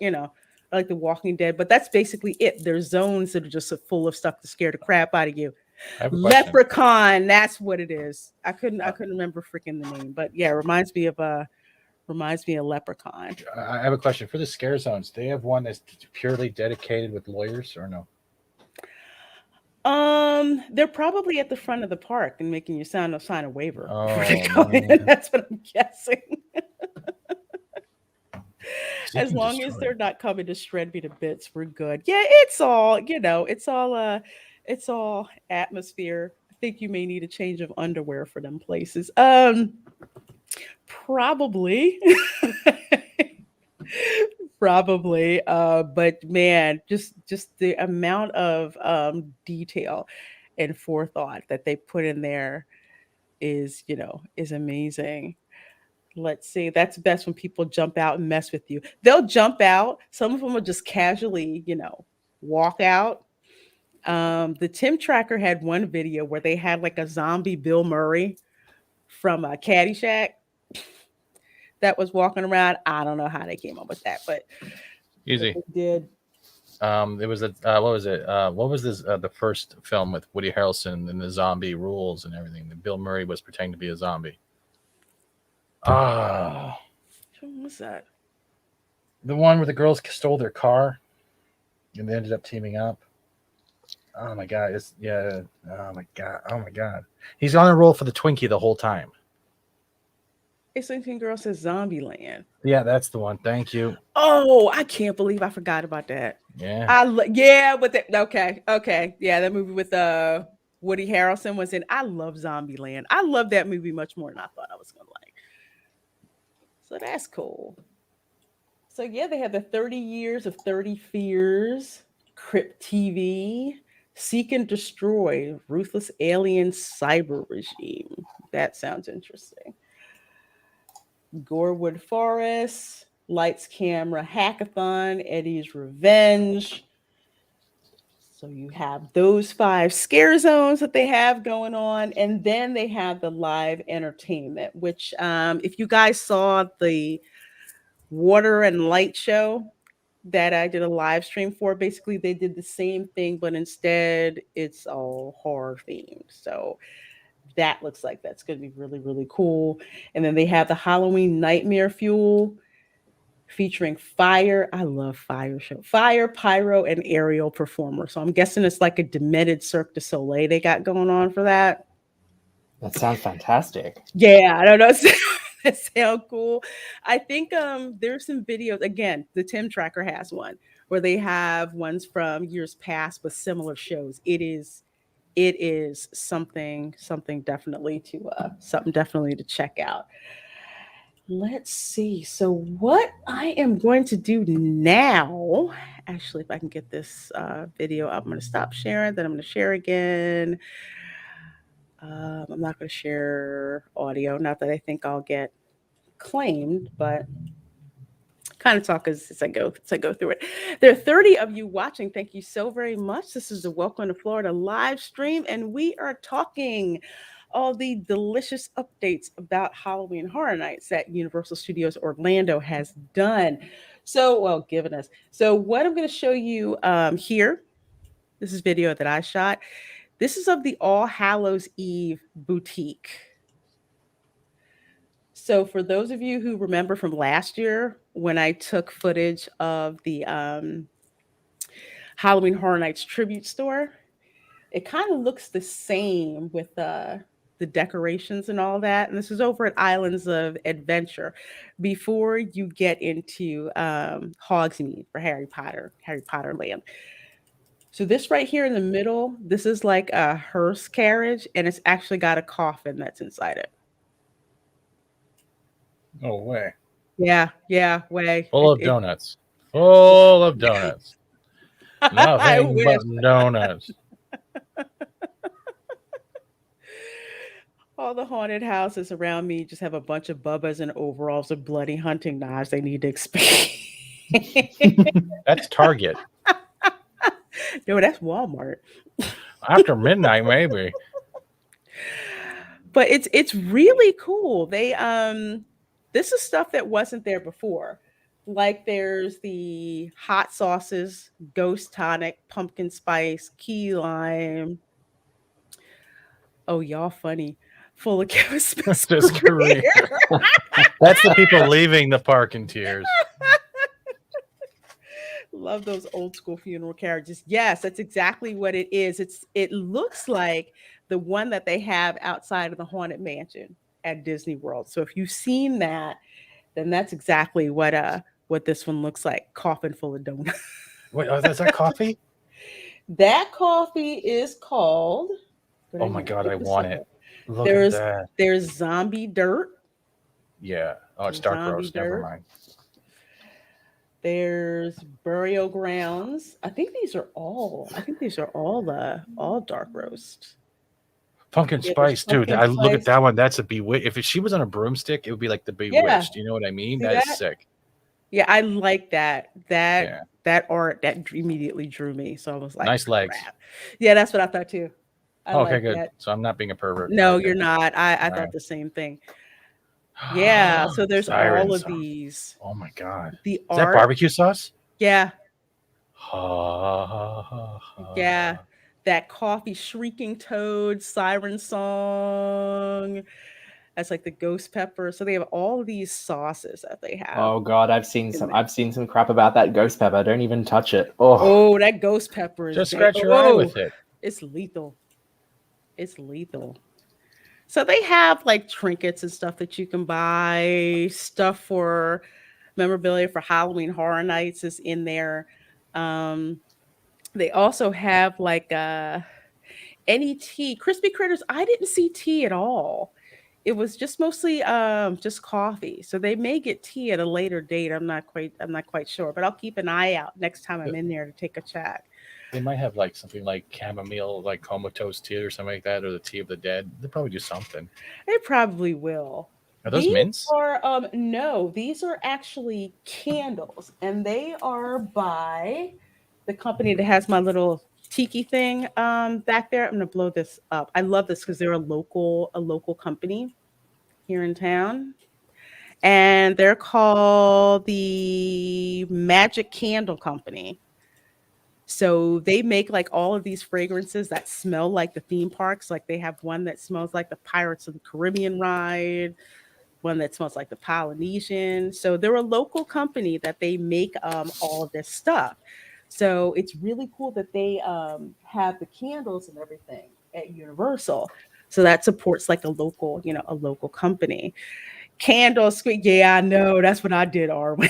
like The Walking Dead, but that's basically it. There's zones that are just full of stuff to scare the crap out of you. I have a question. Leprechaun, that's what it is. I couldn't remember freaking the name, but yeah, it reminds me of Leprechaun. I have a question for the scare zones. Do they have one that's purely dedicated with lawyers or no? They're probably at the front of the park and making you sign a waiver before they Oh, go in. man. That's what I'm guessing. As and long as destroy. they're not coming to shred me to bits, we're good. Yeah, it's all, it's all atmosphere. I think you may need a change of underwear for them places. Probably. Probably. But man, just the amount of detail and forethought that they put in there is, is amazing. Let's see. That's best when people jump out and mess with you. They'll jump out. Some of them will just casually, walk out. The Tim Tracker had one video where they had like a zombie Bill Murray from Caddyshack that was walking around. I don't know how they came up with that, but Easy. they did. It was what was it? What was this? The first film with Woody Harrelson and the zombie rules and everything. That Bill Murray was pretending to be a zombie. Ah, What was that? the one where the girls stole their car, and they ended up teaming up. Oh my god! Yeah. Oh my god! Oh my god! He's on a roll for the Twinkie the whole time. It's Sleeping Girl says Zombieland. Yeah, that's the one. Thank you. Oh, I can't believe I forgot about that. Yeah. Yeah, but okay, yeah, that movie with Woody Harrelson was in. I love Zombieland. I love that movie much more than I thought I was gonna like. So that's cool. So yeah, they have the 30 years of 30 fears, Crypt TV, Seek and Destroy, Ruthless Alien Cyber Regime. That sounds interesting. Gorewood Forest, Lights Camera Hackathon, Eddie's Revenge. So you have those 5 scare zones that they have going on, and then they have the live entertainment, which if you guys saw the water and light show that I did a live stream for, basically they did the same thing, but instead it's all horror themed. So that looks like that's going to be really, really cool. And then they have the Halloween Nightmare Fuel featuring fire. I love fire show. Fire, pyro, and aerial performer. So I'm guessing it's like a demented Cirque du Soleil they got going on for that. That sounds fantastic. Yeah, I don't know. That sound cool. I think there's some videos. Again, the Tim Tracker has one where they have ones from years past with similar shows. It is something definitely to check out. Let's see. So what I am going to do now, actually, if I can get this video up, I'm going to stop sharing, then I'm going to share again. I'm not going to share audio, not that I think I'll get claimed, but kind of talk as I go through it. There are 30 of you watching. Thank you so very much. This is the Welcome to Florida live stream, and we are talking all the delicious updates about Halloween Horror Nights that Universal Studios Orlando has done. Given us. So what I'm going to show you here, this is video that I shot. This is of the All Hallows Eve boutique. So for those of you who remember from last year when I took footage of the Halloween Horror Nights tribute store, it kind of looks the same with the decorations and all that. And this is over at Islands of Adventure before you get into Hogsmeade for Harry Potter Land. So this right here in the middle, this is like a hearse carriage, and it's actually got a coffin that's inside it. No way. Yeah, way. Full of donuts. Full of donuts. Nothing wish. but donuts. All the haunted houses around me just have a bunch of bubbas and overalls with bloody hunting knives they need to expand. That's Target. No, that's Walmart. After midnight, maybe. But it's really cool. They this is stuff that wasn't there before. Like there's the hot sauces, ghost tonic, pumpkin spice, key lime. Oh, y'all funny. Full of Christmas career. That's the people leaving the park in tears. Love those old school funeral carriages. Yes, that's exactly what it is. It looks like the one that they have outside of the Haunted Mansion at Disney World. So if you've seen that, then that's exactly what what this one looks like. Coffin full of donuts. Wait, is that coffee? That coffee is called. Oh my God, I Look this want up. it. Look at There's that. there's zombie dirt. Yeah. Oh, it's dark Zombie roast. Never dirt. mind. There's burial grounds. I think these are all all dark roast. Pumpkin Yeah, there's spice, dude. pumpkin I look at spice. that one. That's a bewitched. If she was on a broomstick, it would be like the Yeah. bewitched. You know what I mean? See That is that? sick. Yeah, I like that. Yeah. That art that immediately drew me. So I was like, Nice legs. crap. Yeah, that's what I thought too. I Okay, like good. that. So I'm not being a pervert. No, Okay. you're not. I All thought right. the same thing. Yeah. So there's all Siren of song. these. Oh my God. The Is that art. barbecue sauce? Yeah. Ha, ha, ha, Yeah. ha. That coffee shrieking toad siren song. That's like the ghost pepper. So they have all these sauces that they have. Oh God, I've seen in some. there. I've seen some crap about that ghost pepper. Don't even touch it. Oh, Oh, that ghost pepper is Just scratch your eye with it. It's lethal. It's lethal. So they have like trinkets and stuff that you can buy, stuff for memorabilia for Halloween Horror Nights is in there. They also have like any tea, crispy critters. I didn't see tea at all. It was just mostly just coffee. So they may get tea at a later date. I'm not quite sure, but I'll keep an eye out next time I'm in there to take a check. They might have like something like chamomile, like comatose tea or something like that, or the tea of the dead. They probably do something. They probably will. Are those These mints? are no, these are actually candles, and they are by the company that has my little tiki thing back there. I'm gonna blow this up. I love this because they're a local company here in town, and they're called the Magic Candle Company. So they make like all of these fragrances that smell like the theme parks. Like they have one that smells like the Pirates of the Caribbean ride, one that smells like the Polynesian. So they're a local company that they make all of this stuff. So it's really cool that they have the candles and everything at Universal. So that supports like a local company. Candles, yeah, I know. That's what I did, Arwen.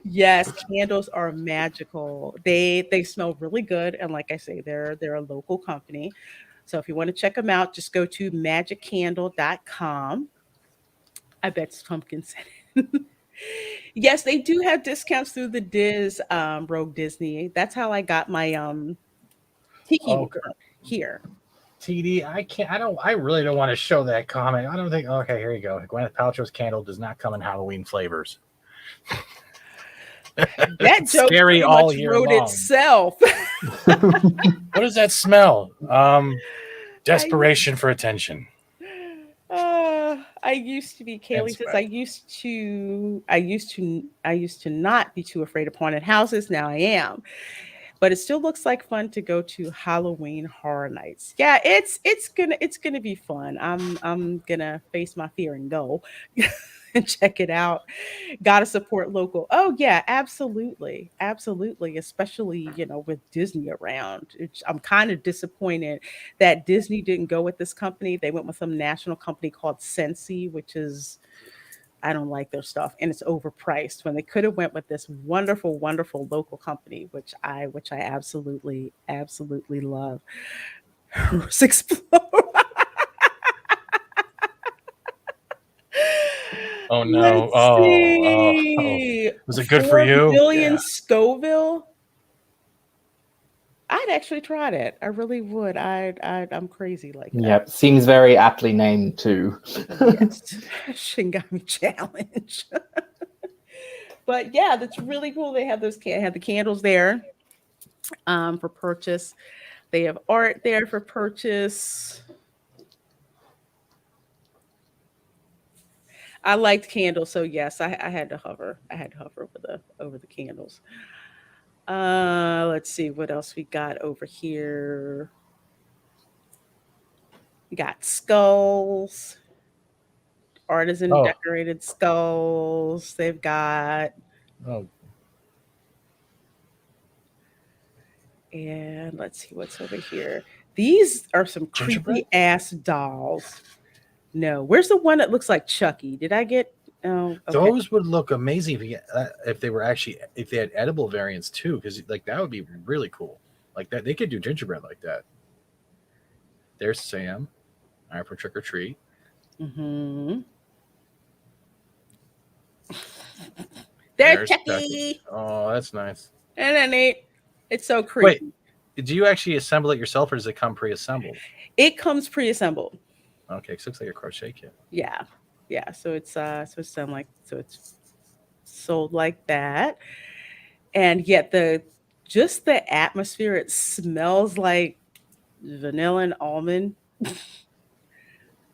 Yes, candles are magical. They smell really good, and like I say, they're a local company. So if you want to check them out, just go to magiccandle.com. I bet it's pumpkin scented. Yes, they do have discounts through the Rogue Disney. That's how I got my tiki Oh, one here. TD, I can't. I really don't want to show that comment. I don't think. Okay, here you go. Gwyneth Paltrow's candle does not come in Halloween flavors. That joke Scary pretty all much year wrote long. itself. What does that smell? Desperation for attention. I used to be Kaylee says I used to not be too afraid of haunted houses. Now I am. But it still looks like fun to go to Halloween Horror Nights. Yeah, it's gonna be fun. I'm gonna face my fear and go and check it out. Gotta support local. Oh yeah, absolutely, absolutely. Especially with Disney around. I'm kind of disappointed that Disney didn't go with this company. They went with some national company called Sensi, which is I don't like their stuff and it's overpriced when they could have went with this wonderful, wonderful local company, which I absolutely, absolutely love. Rose Explode. Oh no! Let's Oh. see. Was it good for you? 4 billion Yeah. Scoville. I'd actually try that. I really would. I'm crazy like that. Yep, seems very aptly named too. Yes. Shingami challenge. But yeah, that's really cool. They have the candles there for purchase. They have art there for purchase. I liked candles, so yes, I had to hover. I had to hover over the candles. Let's see what else we got over here. We got skulls, artisan Oh. decorated skulls. They've got Oh, and let's see what's over here. These are some Gingerbread? creepy ass dolls. No, where's the one that looks like Chucky? Did I get Oh, okay. Those would look amazing if they were actually if they had edible variants too, because like that would be really cool. Like that, they could do gingerbread like that. There's Sam. All right, for trick or treat. Mm-hmm. There's There's Chucky. Oh, that's nice. And then it's so Wait, creepy. do you actually assemble it yourself, or does it come pre-assembled? It comes pre-assembled. Okay, so it looks like a crochet kit. Yeah. Yeah. So it's done like so it's sold like that. And yet just the atmosphere, it smells like vanilla and almond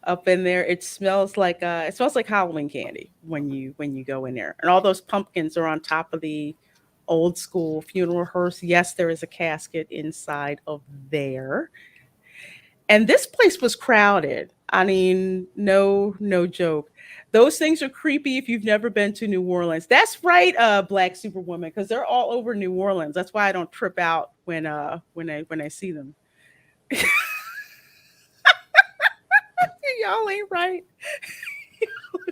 up in there. It smells like Halloween candy when you go in there. And all those pumpkins are on top of the old school funeral hearse. Yes, there is a casket inside of there. And this place was crowded. I mean, no joke. Those things are creepy if you've never been to New Orleans. That's right, Black Superwoman, because they're all over New Orleans. That's why I don't trip out when I see them. Y'all ain't right.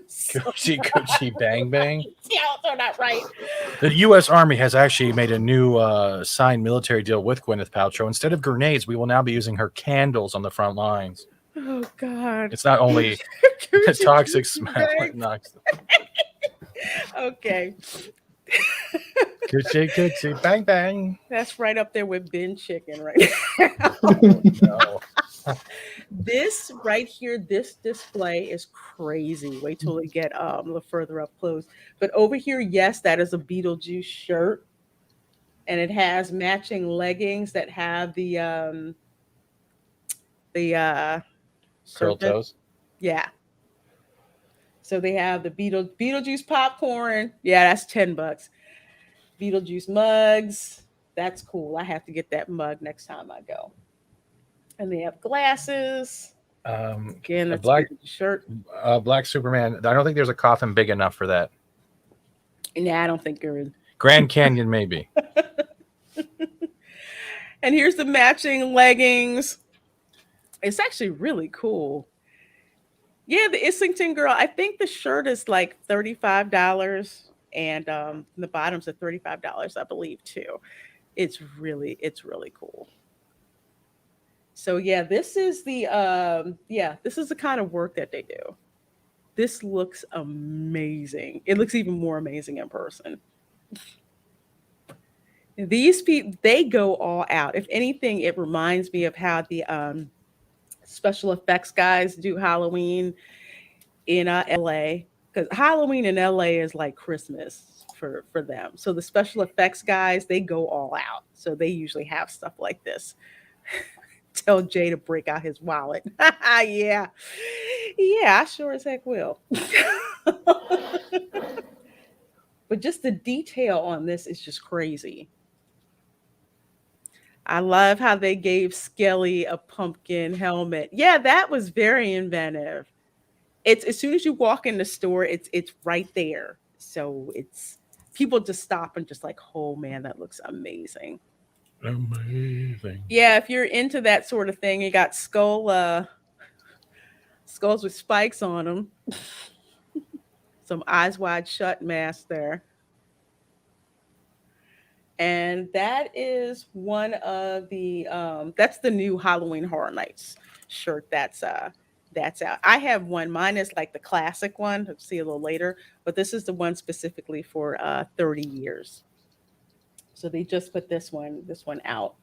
Coochie coochie bang bang. Y'all are not right. The U.S. Army has actually made a new signed military deal with Gwyneth Paltrow. Instead of grenades, we will now be using her candles on the front lines. Oh God. It's not only a toxic smell. It knocks them. Okay. Coochie coochie bang bang. That's right up there with bin chicken right now. Oh, no. This right here, this display is crazy. Wait till we get a little further up close. But over here, yes, that is a Beetlejuice shirt. And it has matching leggings that have the Curl serpent. toes. Yeah. So they have the Beetlejuice popcorn. Yeah, that's $10. Beetlejuice mugs. That's cool. I have to get that mug next time I go. And they have glasses. Again, A that's black a shirt. Black Superman. I don't think there's a coffin big enough for that. Nah, I don't think there is. Grand Canyon, maybe. And here's the matching leggings. It's actually really cool. Yeah, the Islington girl. I think the shirt is like $35, and the bottoms are $35, I believe, too. It's really cool. So yeah, this is the kind of work that they do. This looks amazing. It looks even more amazing in person. These people, they go all out. If anything, it reminds me of how the special effects guys do Halloween in LA, because Halloween in LA is like Christmas for them. So the special effects guys, they go all out. So they usually have stuff like this. Tell Jay to break out his wallet. Yeah, I sure as heck will. But just the detail on this is just crazy. I love how they gave Skelly a pumpkin helmet. Yeah, that was very inventive. It's as soon as you walk in the store, it's right there. So it's people just stop and just like, oh man, that looks amazing. Amazing. Yeah, if you're into that sort of thing, you got skulls with spikes on them. Some eyes wide shut mask there. And that is one of the that's the new Halloween Horror Nights shirt that's out. I have one. Mine is like the classic one. I'll see a little later, but this is the one specifically for 30 years. So they just put this one out.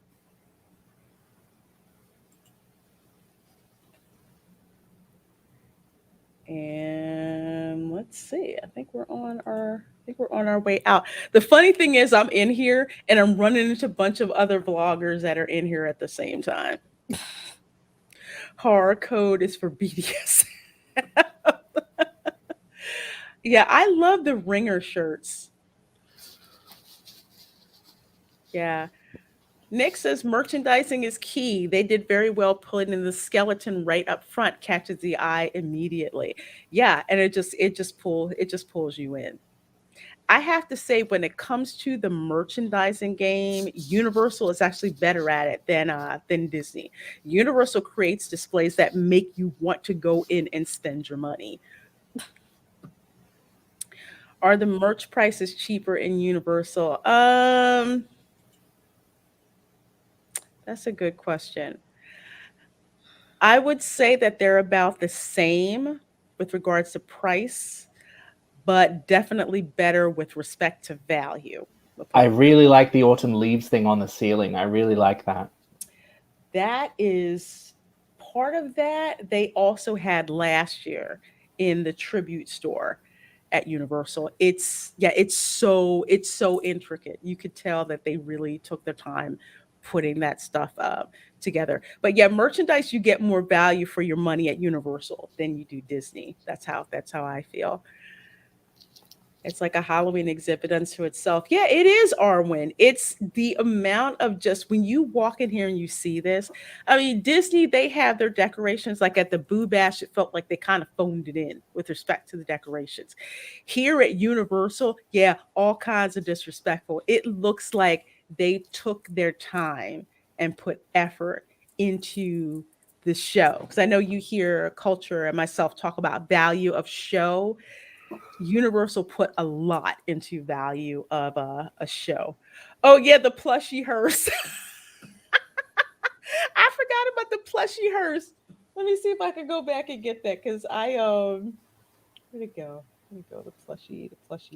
And let's see. I think we're on our way out. The funny thing is I'm in here and I'm running into a bunch of other vloggers that are in here at the same time. Horror code is for BDS. Yeah, I love the ringer shirts. Yeah. Nick says merchandising is key. They did very well putting in the skeleton right up front, catches the eye immediately. Yeah, and it just pulls you in. I have to say, when it comes to the merchandising game, Universal is actually better at it than Disney. Universal creates displays that make you want to go in and spend your money. Are the merch prices cheaper in Universal? That's a good question. I would say that they're about the same with regards to price, but definitely better with respect to value. We'll put I it really like the autumn leaves thing on the ceiling. I really like that. that is part of that they also had last year in the tribute store at Universal. It's yeah, it's so intricate. You could tell that they really took their time putting that stuff together. But yeah, merchandise you get more value for your money at Universal than you do Disney. That's how I feel. It's like a Halloween exhibit unto itself. Yeah, it is Arwen. It's the amount of just when you walk in here and you see this. I mean, Disney, they have their decorations like at the Boo Bash, it felt like they kind of phoned it in with respect to the decorations. Here at Universal, yeah, all kinds of disrespectful. It looks like they took their time and put effort into the show. Because I know you hear culture and myself talk about value of show. Universal put a lot into value of a show. Oh yeah, the plushy hearse. I forgot about the plushy hearse. Let me see if I can go back and get that because where'd it go? Where'd it go? The plushy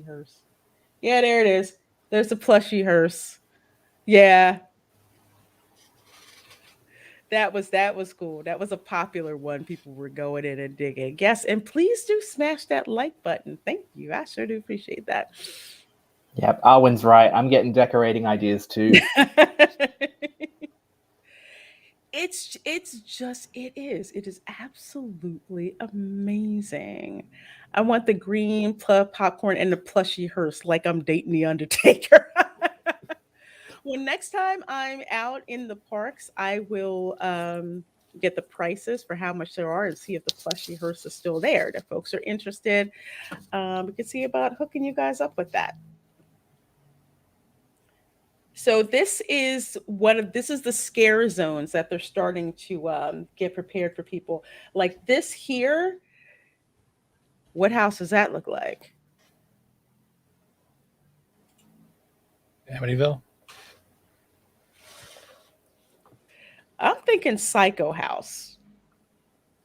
hearse. Yeah, there it is. There's the plushy hearse. Yeah, that was cool. That was a popular one. People were going in and digging. Yes, and please do smash that like button. Thank you. I sure do appreciate that. Yep, Arwen's right. I'm getting decorating ideas too. It is absolutely amazing. I want the green popcorn and the plushy hearse like I'm dating the Undertaker. Well, next time I'm out in the parks, I will get the prices for how much there are and see if the plushy hearse is still there. If folks are interested, we can see about hooking you guys up with that. So this is the scare zones that they're starting to get prepared for people. Like this here, what house does that look like? Amityville. I'm thinking Psycho House.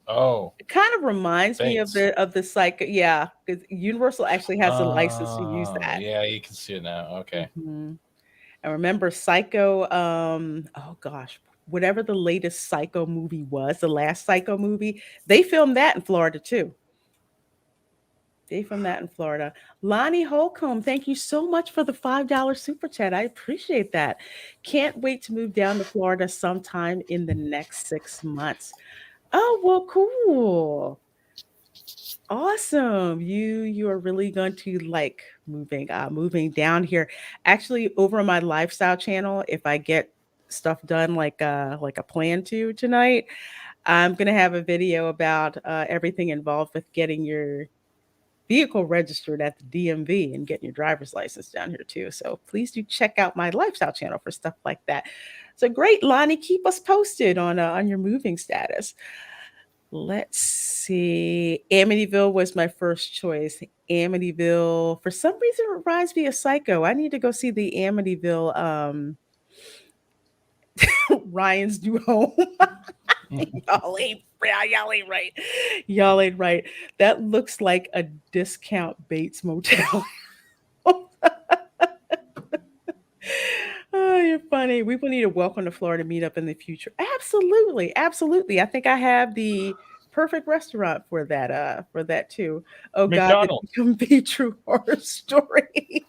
Oh, It kind of reminds me of thanks. the Psycho. Yeah, because Universal actually has the license to use Oh, that. yeah, you can see it now. Okay. Mhm. And remember Psycho. Oh gosh, whatever the latest Psycho movie was, the last Psycho movie, they filmed that in Florida too. They from that in Florida. Lonnie Holcomb, thank you so much for the $5 super chat. I appreciate that. Can't wait to move down to Florida sometime in the next 6 months. Oh, well, cool. Awesome. You are really going to like moving down here. Actually, over on my lifestyle channel, if I get stuff done like I plan to tonight, I'm gonna have a video about everything involved with getting your vehicle registered at the DMV and getting your driver's license down here too. So please do check out my lifestyle channel for stuff like that. So great, Lonnie, keep us posted on your moving status. Let's see. Amityville was my first choice. Amityville, for some reason, reminds me of Psycho. I need to go see the Amityville Ryan's New Home. Y'all ain't right. Y'all ain't right. That looks like a discount Bates Motel. Oh, you're funny. We will need a welcome to Florida meetup in the future. Absolutely, absolutely. I think I have the perfect restaurant for that too. Oh God, did it McDonald's. become be true horror story?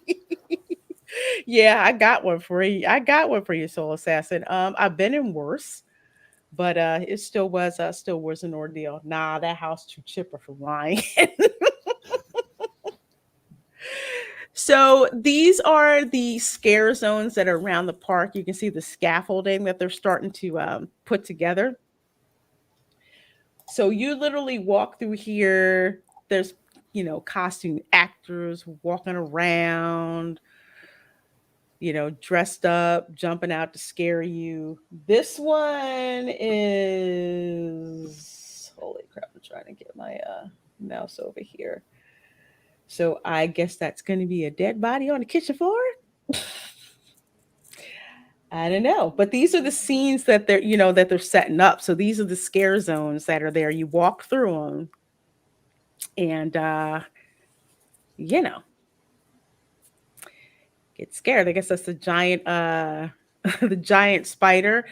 Yeah, I got one for you. I got one for you, Soul Assassin. I've been in worse, but it still was an ordeal. Nah, that house too chipper for Ryan. So these are the scare zones that are around the park. You can see the scaffolding that they're starting to put together. So you literally walk through here. There's costume actors walking around, dressed up, jumping out to scare you. This one is holy crap. I'm trying to get my mouse over here. So I guess that's going to be a dead body on the kitchen floor. I don't know, but these are the scenes that they're setting up. So these are the scare zones that are there. You walk through them, and you know, get scared. I guess that's the giant the giant spider.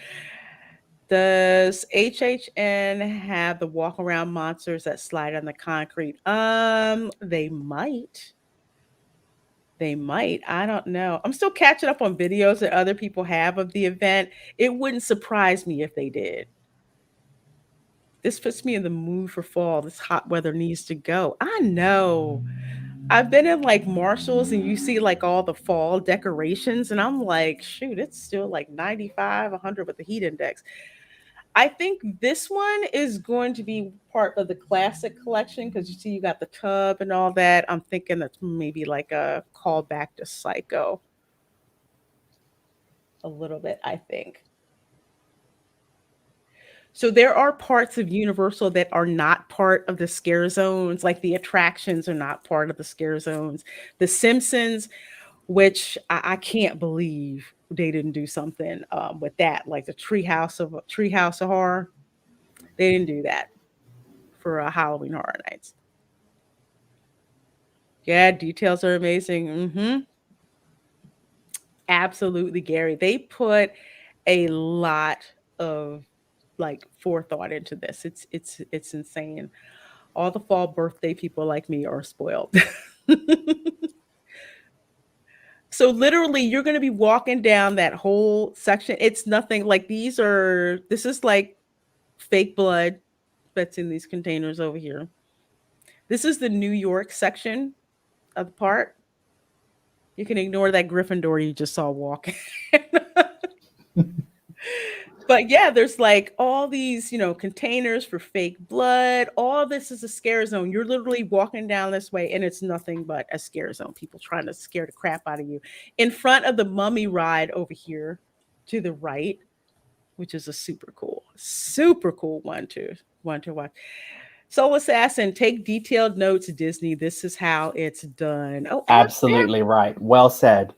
Does HHN have the walk around monsters that slide on the concrete? They might. They might. I don't know. I'm still catching up on videos that other people have of the event. It wouldn't surprise me if they did. This puts me in the mood for fall. This hot weather needs to go. I know. I've been in like Marshalls and you see like all the fall decorations, and I'm like, shoot, it's still like 95, 100 with the heat index. I think this one is going to be part of the classic collection because you see you got the tub and all that. I'm thinking that's maybe like a callback to Psycho a little bit, I think. So there are parts of Universal that are not part of the scare zones, like the attractions are not part of the scare zones. The Simpsons, which I can't believe they didn't do something with that, like the Treehouse of Horror. They didn't do that for Halloween Horror Nights. Yeah, details are amazing. Absolutely, Gary. They put a lot of like forethought into this. It's insane. All the fall birthday people like me are spoiled. So literally you're going to be walking down that whole section. It's nothing like this is like fake blood that's in these containers over here. This is the New York section of the park. You can ignore that Gryffindor you just saw walking. But yeah, there's like all these, containers for fake blood. All this is a scare zone. You're literally walking down this way and it's nothing but a scare zone. People trying to scare the crap out of you. In front of the mummy ride over here to the right, which is a super cool one to watch. Soul Assassin, take detailed notes, Disney. This is how it's done. Oh, Absolutely right. Well said.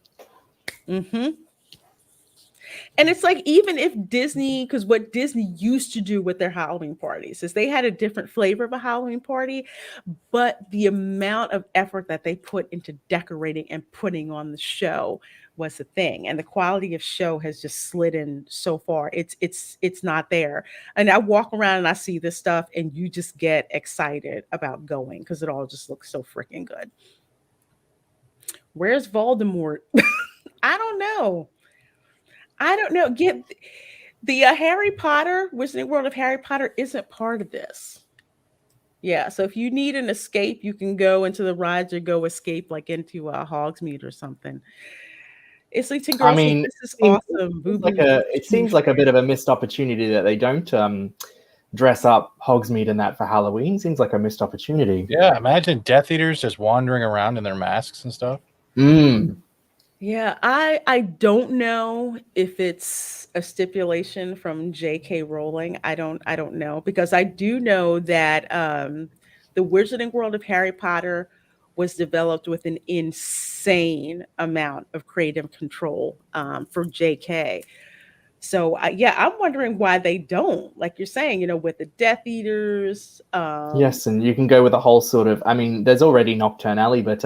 Mm-hmm. And it's like, even if Disney, because what Disney used to do with their Halloween parties is they had a different flavor of a Halloween party, but the amount of effort that they put into decorating and putting on the show was the thing. And the quality of show has just slid in so far. It's not there. And I walk around and I see this stuff and you just get excited about going because it all just looks so freaking good. Where's Voldemort? I don't know. Get the Harry Potter, Wizarding World of Harry Potter isn't part of this. Yeah, so if you need an escape, you can go into the rides or go escape like into Hogsmeade or something. Islington Girls, this is awesome. It seems like a bit of a missed opportunity that they don't dress up Hogsmeade and that for Halloween. Seems like a missed opportunity. Yeah, imagine Death Eaters just wandering around in their masks and stuff. Yeah, I don't know if it's a stipulation from J.K. Rowling. I don't know, because I do know that the Wizarding World of Harry Potter was developed with an insane amount of creative control for J.K. So I'm wondering why they don't, like you're saying, with the Death Eaters. Yes, and you can go with a whole sort of, there's already Nocturne Alley, but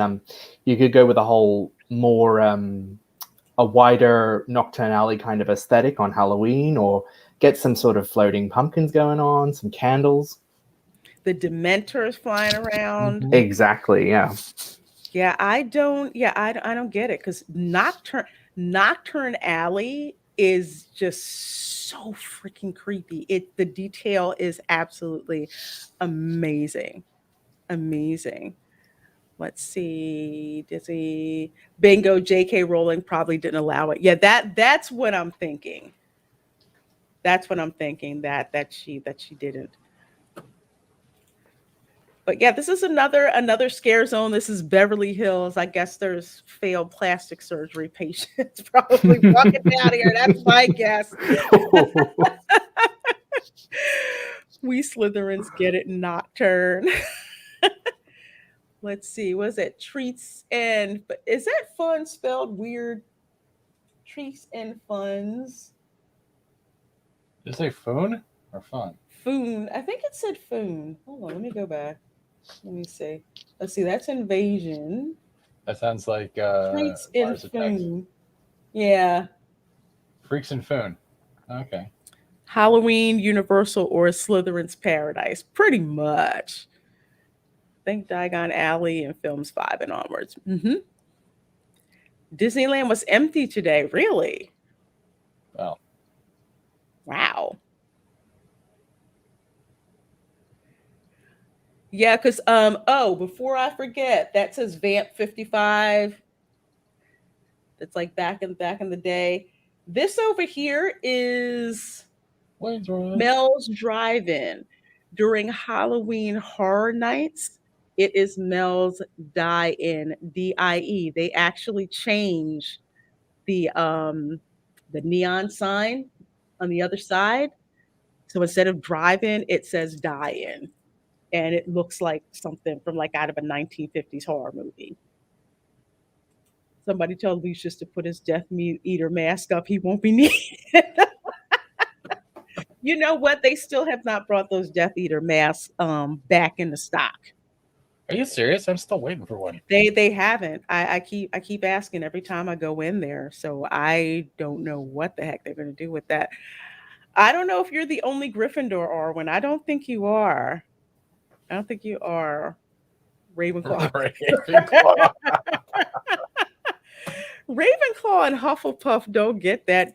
you could go with a whole more a wider Nocturne Alley kind of aesthetic on Halloween, or get some sort of floating pumpkins going on, some candles. The Dementors flying around. Exactly, yeah. Yeah, I don't get it, because Nocturne Alley is just so freaking creepy. The detail is absolutely amazing. Amazing. Let's see. Disney bingo. J.K. Rowling probably didn't allow it. Yeah, that's what I'm thinking. That's what I'm thinking, that she didn't. But yeah, this is another scare zone. This is Beverly Hills. I guess there's failed plastic surgery patients probably walking down here. That's my guess. We Slytherins get it, Nocturne. Let's see. What is it? Treats and but is that fun spelled weird? Treats and funds. Did it say foon or fun? Foon. I think it said foon. Hold on, let me go back. Let me see. Let's see. That's invasion. That sounds like Treats and Mars Attacks. foon. Yeah. Freaks and foon. Okay. Halloween, Universal, or Slytherin's Paradise. Pretty much. Think Diagon Alley and Films 5 and onwards. Disneyland was empty today. Really? Well, Wow. Yeah, because before I forget, that says Vamp 55. It's like back in the day. This over here is Wayne's World. Mel's Drive-In. During Halloween Horror Nights, it is Mel's Die-In, DIE. They actually change the neon sign on the other side. So instead of drive-in, it says die-in. And it looks like something from like out of a 1950s horror movie. Somebody tell Lucius to put his Death Eater mask up. He won't be needed. You know what? They still have not brought those Death Eater masks back into stock. Are you serious? I'm still waiting for one. They haven't. I keep asking every time I go in there. So I don't know what the heck they're going to do with that. I don't know if you're the only Gryffindor, Arwen. I don't think you are. I don't think you are. Ravenclaw. Ravenclaw and Hufflepuff don't get that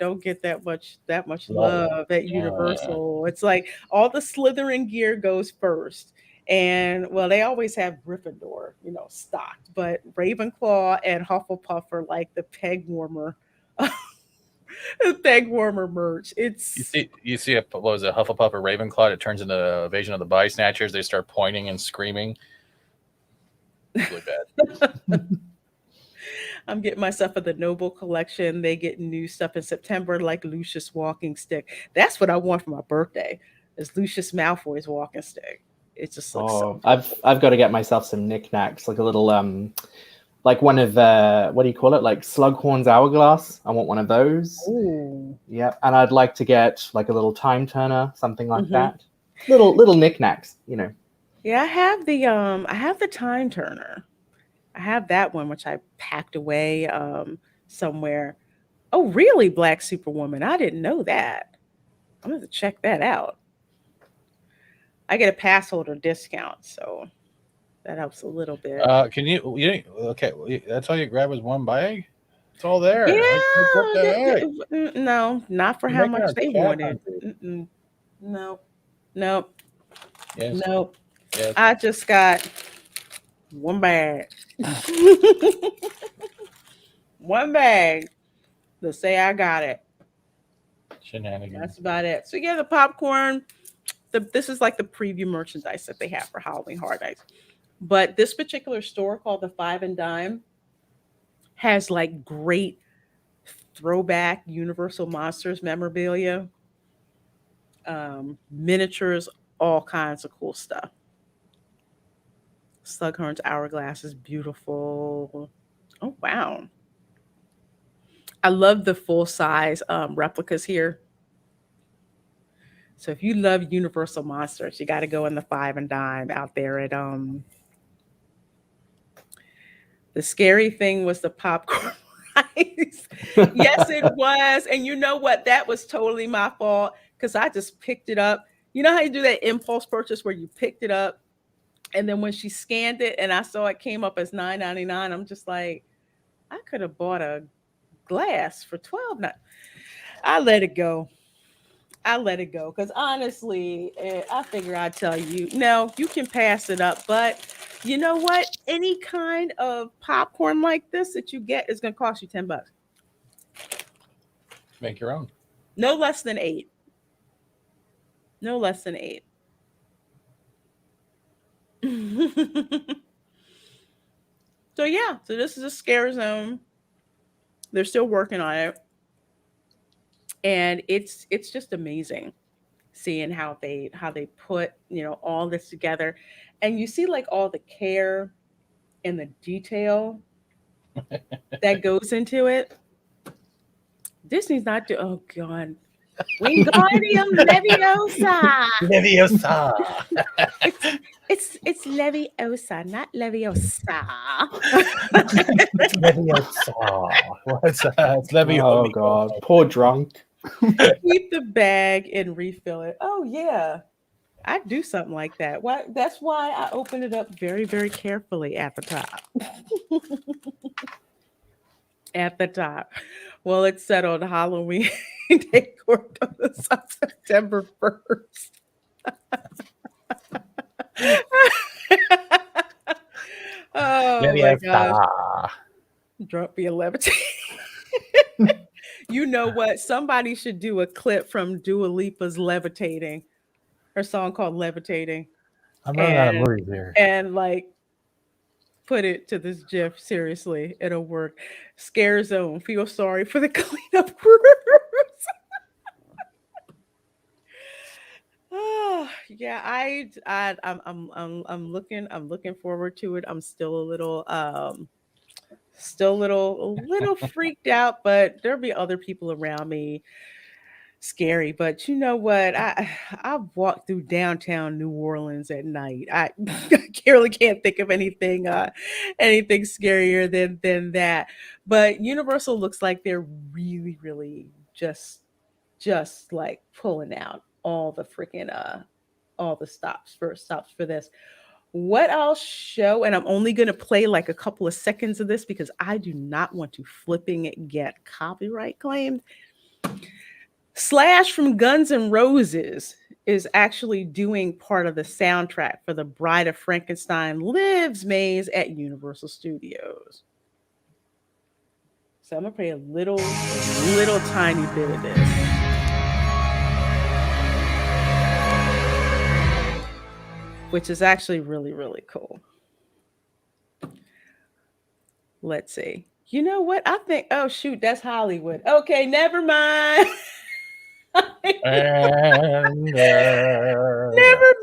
much love at Universal. It's like all the Slytherin gear goes first. And well, they always have Gryffindor, stocked, but Ravenclaw and Hufflepuff are like the peg warmer. The peg warmer merch. You see what was it, Hufflepuff or Ravenclaw? It turns into Invasion of the Body Snatchers. They start pointing and screaming. Really bad. I'm getting myself the Noble collection. They get new stuff in September, like Lucius walking stick. That's what I want for my birthday. Is Lucius Malfoy's walking stick. It just looks so cool. I've got to get myself some knickknacks, like a little like one of what do you call it? Like Slughorn's hourglass. I want one of those. Ooh. Yeah, and I'd like to get like a little time turner, something like that. Little knickknacks, Yeah, I have the time turner. I have that one, which I packed away somewhere. Oh, really, Black Superwoman? I didn't know that. I'm going to check that out. I get a pass holder discount, so that helps a little bit. Can you okay, that's all you grab is one bag? It's all there. Yeah. No, not for how much they wanted. Nope. Yes. Nope. Yes. I just got one bag. One bag to say I got it. Shenanigans. That's about it. So yeah, the popcorn. This is like the preview merchandise that they have for Halloween Horror Nights. But this particular store called the Five and Dime has like great throwback Universal Monsters memorabilia, miniatures, all kinds of cool stuff. Slughorn's hourglass is beautiful. Oh, wow. I love the full size replicas here. So if you love Universal Monsters, you got to go in the Five and Dime out there at the scary thing was the popcorn price. Yes, it was. And you know what? That was totally my fault because I just picked it up. You know how you do that impulse purchase where you picked it up and then when she scanned it and I saw it came up as $9.99, I'm just like, I could have bought a glass for $12. I let it go. Because honestly, I figure I'd tell you, no, you can pass it up. But you know what? Any kind of popcorn like this that you get is going to cost you $10. Make your own. No less than 8. No less than 8. So yeah, so this is a scare zone. They're still working on it. And it's just amazing seeing how they put all this together, and you see like all the care and the detail that goes into it. Disney's not doing. Oh God, Wingardium Leviosa. Leviosa. It's Leviosa, not Leviosa. Leviosa. What's that? It's Leviosa. Oh God, poor drunk. Keep the bag and refill it. Oh yeah, I'd do something like that. Why? That's why I open it up very, very carefully at the top. At the top. Well, it's set on Halloween decor on September 1st. Oh my gosh. Leviosa. Drunk being levitating. You know what? Somebody should do a clip from Dua Lipa's Levitating, her song called Levitating, I'm running out of and movies here. and like put it to this GIF. Seriously, it'll work. Scare zone. Feel sorry for the cleanup crews. Oh, yeah, I'm looking forward to it. I'm still a little freaked out, but there'll be other people around me. Scary, but you know what? I've walked through downtown New Orleans at night. I really can't think of anything scarier than that. But Universal looks like they're really, really just like pulling out all the freaking all the stops for this. What I'll show, and I'm only going to play like a couple of seconds of this because I do not want to flipping get copyright claimed. Slash from Guns N' Roses is actually doing part of the soundtrack for the Bride of Frankenstein Lives maze at Universal Studios. So I'm gonna play a little tiny bit of this. Which is actually really, really cool. Let's see. You know what? I think, oh shoot, that's Hollywood. Okay, never mind. Never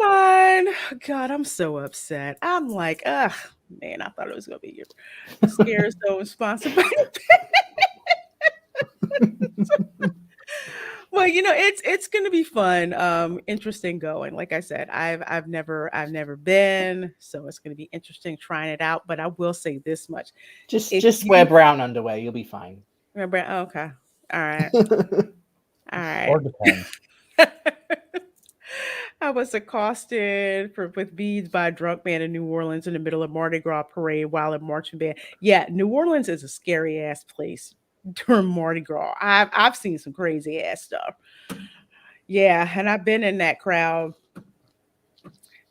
mind. God, I'm so upset. I'm like, ugh, man, I thought it was gonna be your Scare Zone sponsored by. Well, it's gonna be fun, interesting going. Like I said, I've never been, so it's gonna be interesting trying it out. But I will say this much: Just wear brown underwear, you'll be fine. remember, okay, all right, all right. Or depends. I was accosted with beads by a drunk man in New Orleans in the middle of Mardi Gras parade while in marching band. Yeah, New Orleans is a scary ass place during Mardi Gras. I've seen some crazy ass stuff. Yeah, and I've been in that crowd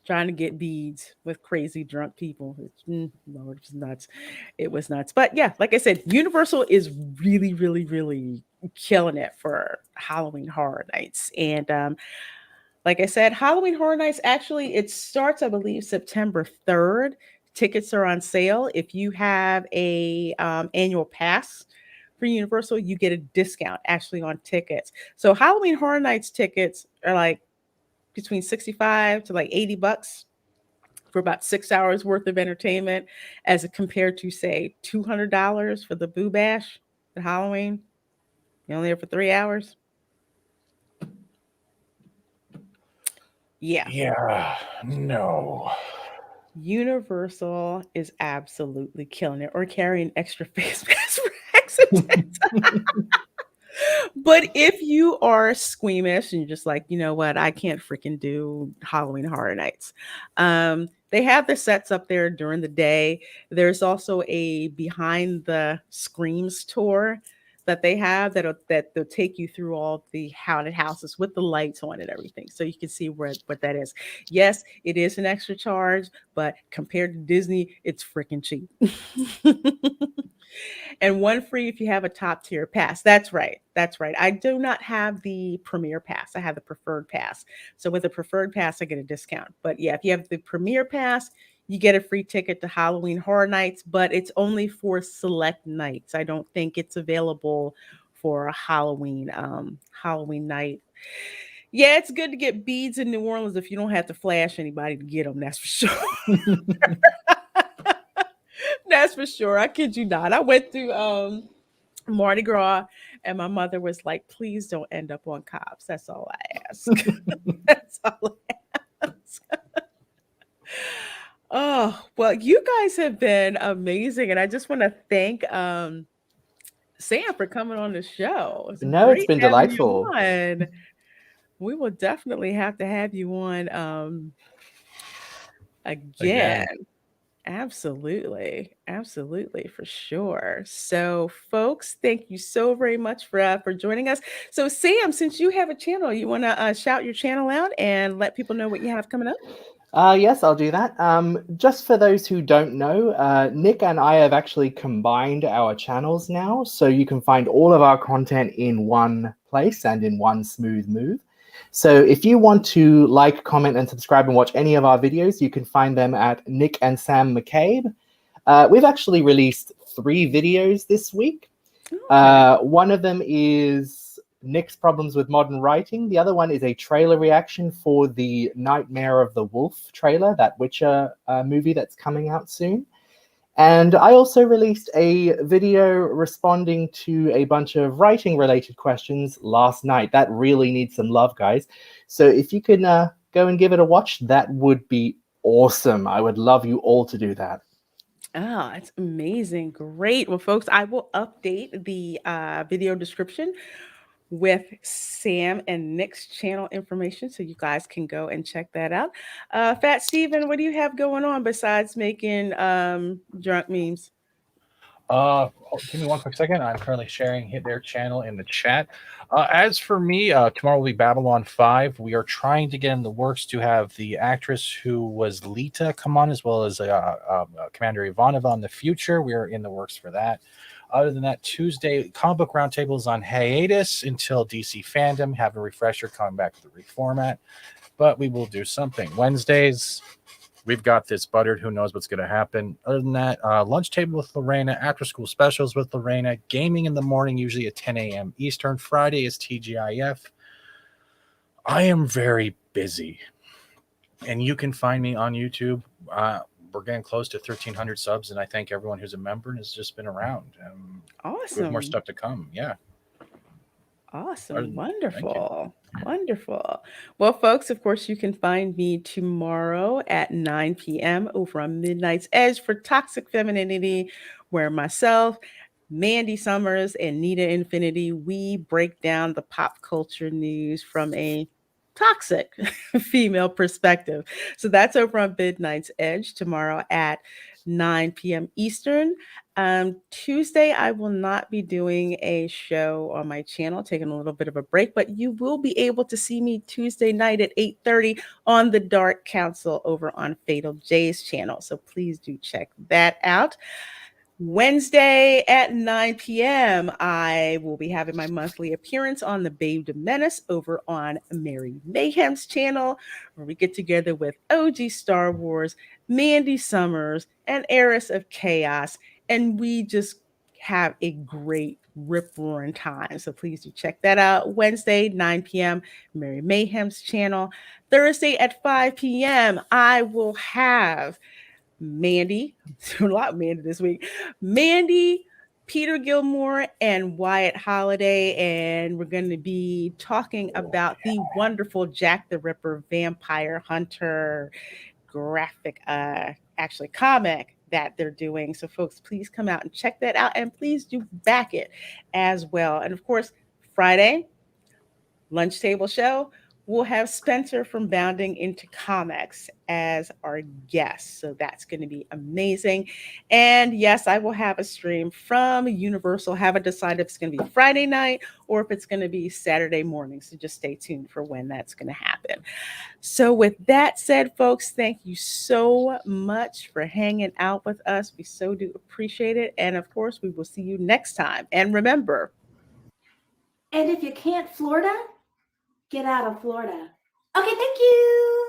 trying to get beads with crazy drunk people. Lord, it was nuts. It was nuts. But yeah, like I said, Universal is really, really, really killing it for Halloween Horror Nights. And like I said, Halloween Horror Nights, actually, it starts, I believe, September 3rd. Tickets are on sale. If you have a annual pass for Universal, you get a discount actually on tickets. So Halloween Horror Nights tickets are like between 65 to like $80 for about 6 hours worth of entertainment, as compared to say $200 for the Boo Bash at Halloween. You're only there for 3 hours. Yeah, no. Universal is absolutely killing it, or carrying extra face masks for accidents. But if you are squeamish and you're just like, you know what, I can't freaking do Halloween Horror Nights. They have the sets up there during the day. There's also a behind the screams tour that they have that they'll take you through all the haunted houses with the lights on and everything, so you can see what that is. Yes, it is an extra charge, but compared to Disney, it's freaking cheap. And one free if you have a top tier pass. That's right. I do not have the premier pass. I have the preferred pass. So with a preferred pass, I get a discount. But yeah, if you have the premier pass, you get a free ticket to Halloween Horror Nights, but it's only for select nights. I don't think it's available for a Halloween night. Yeah, it's good to get beads in New Orleans if you don't have to flash anybody to get them. That's for sure. That's for sure. I kid you not. I went through Mardi Gras, and my mother was like, "Please don't end up on cops." That's all I ask. That's all I ask. Oh, well, you guys have been amazing, and I just want to thank Sam for coming on the show. It's No, it's great been having you delightful. on. We will definitely have to have you on again. Again. Absolutely. Absolutely, for sure. So, folks, thank you so very much for joining us. So, Sam, since you have a channel, you want to shout your channel out and let people know what you have coming up? Yes, I'll do that. Just for those who don't know, Nick and I have actually combined our channels now, so you can find all of our content in one place and in one smooth move. So if you want to like, comment, and subscribe and watch any of our videos, you can find them at Nick and Sam McCabe. We've actually released 3 videos this week. Okay. One of them is Nick's problems with modern writing. The other one is a trailer reaction for the Nightmare of the Wolf trailer, that Witcher movie that's coming out soon. And I also released a video responding to a bunch of writing related questions last night. That really needs some love, guys. So if you can go and give it a watch, that would be awesome. I would love you all to do that. Oh, it's amazing. Great. Well, folks, I will update the video description with Sam and Nick's channel information so you guys can go and check that out. Fat Steven, what do you have going on besides making drunk memes? Give me one quick second. I'm currently sharing their channel in the chat. As for me, tomorrow will be Babylon 5. We are trying to get in the works to have the actress who was Lita come on, as well as Commander Ivanova in the future. We are in the works for that. Other than that, Tuesday, Comic Book Roundtable is on hiatus until DC Fandom. Have a refresher coming back with the reformat. But we will do something. Wednesdays, we've got this buttered. Who knows what's going to happen? Other than that, lunch table with Lorena, after school specials with Lorena, gaming in the morning, usually at 10 a.m. Eastern. Friday is TGIF. I am very busy. And you can find me on YouTube. We're getting close to 1,300 subs, and I thank everyone who's a member and has just been around. Awesome. There's more stuff to come. Yeah. Awesome. Wonderful. Wonderful. Well, folks, of course, you can find me tomorrow at 9 p.m. over on Midnight's Edge for Toxic Femininity, where myself, Mandy Summers, and Nita Infinity, we break down the pop culture news from a toxic female perspective. So that's over on Midnight's Edge tomorrow at 9 p.m. Eastern. Tuesday, I will not be doing a show on my channel, taking a little bit of a break, but you will be able to see me Tuesday night at 8:30 on the Dark Council over on Fatal J's channel. So please do check that out. Wednesday at 9 p.m., I will be having my monthly appearance on the Babe de Menace over on Mary Mayhem's channel, where we get together with OG Star Wars, Mandy Summers, and Heiress of Chaos, and we just have a great rip-roaring time. So please do check that out. Wednesday, 9 p.m., Mary Mayhem's channel. Thursday at 5 p.m., I will have Mandy, a lot of Mandy this week, Mandy, Peter Gilmore, and Wyatt Holiday, and we're going to be talking about the wonderful Jack the Ripper Vampire Hunter graphic, actually comic that they're doing. So folks, please come out and check that out, and please do back it as well. And of course, Friday, lunch table show, we'll have Spencer from Bounding into Comics as our guest. So that's going to be amazing. And yes, I will have a stream from Universal. Haven't decided if it's going to be Friday night or if it's going to be Saturday morning. So just stay tuned for when that's going to happen. So with that said, folks, thank you so much for hanging out with us. We so do appreciate it. And of course, we will see you next time. And remember, and if you can't Florida, get out of Florida. Okay, thank you.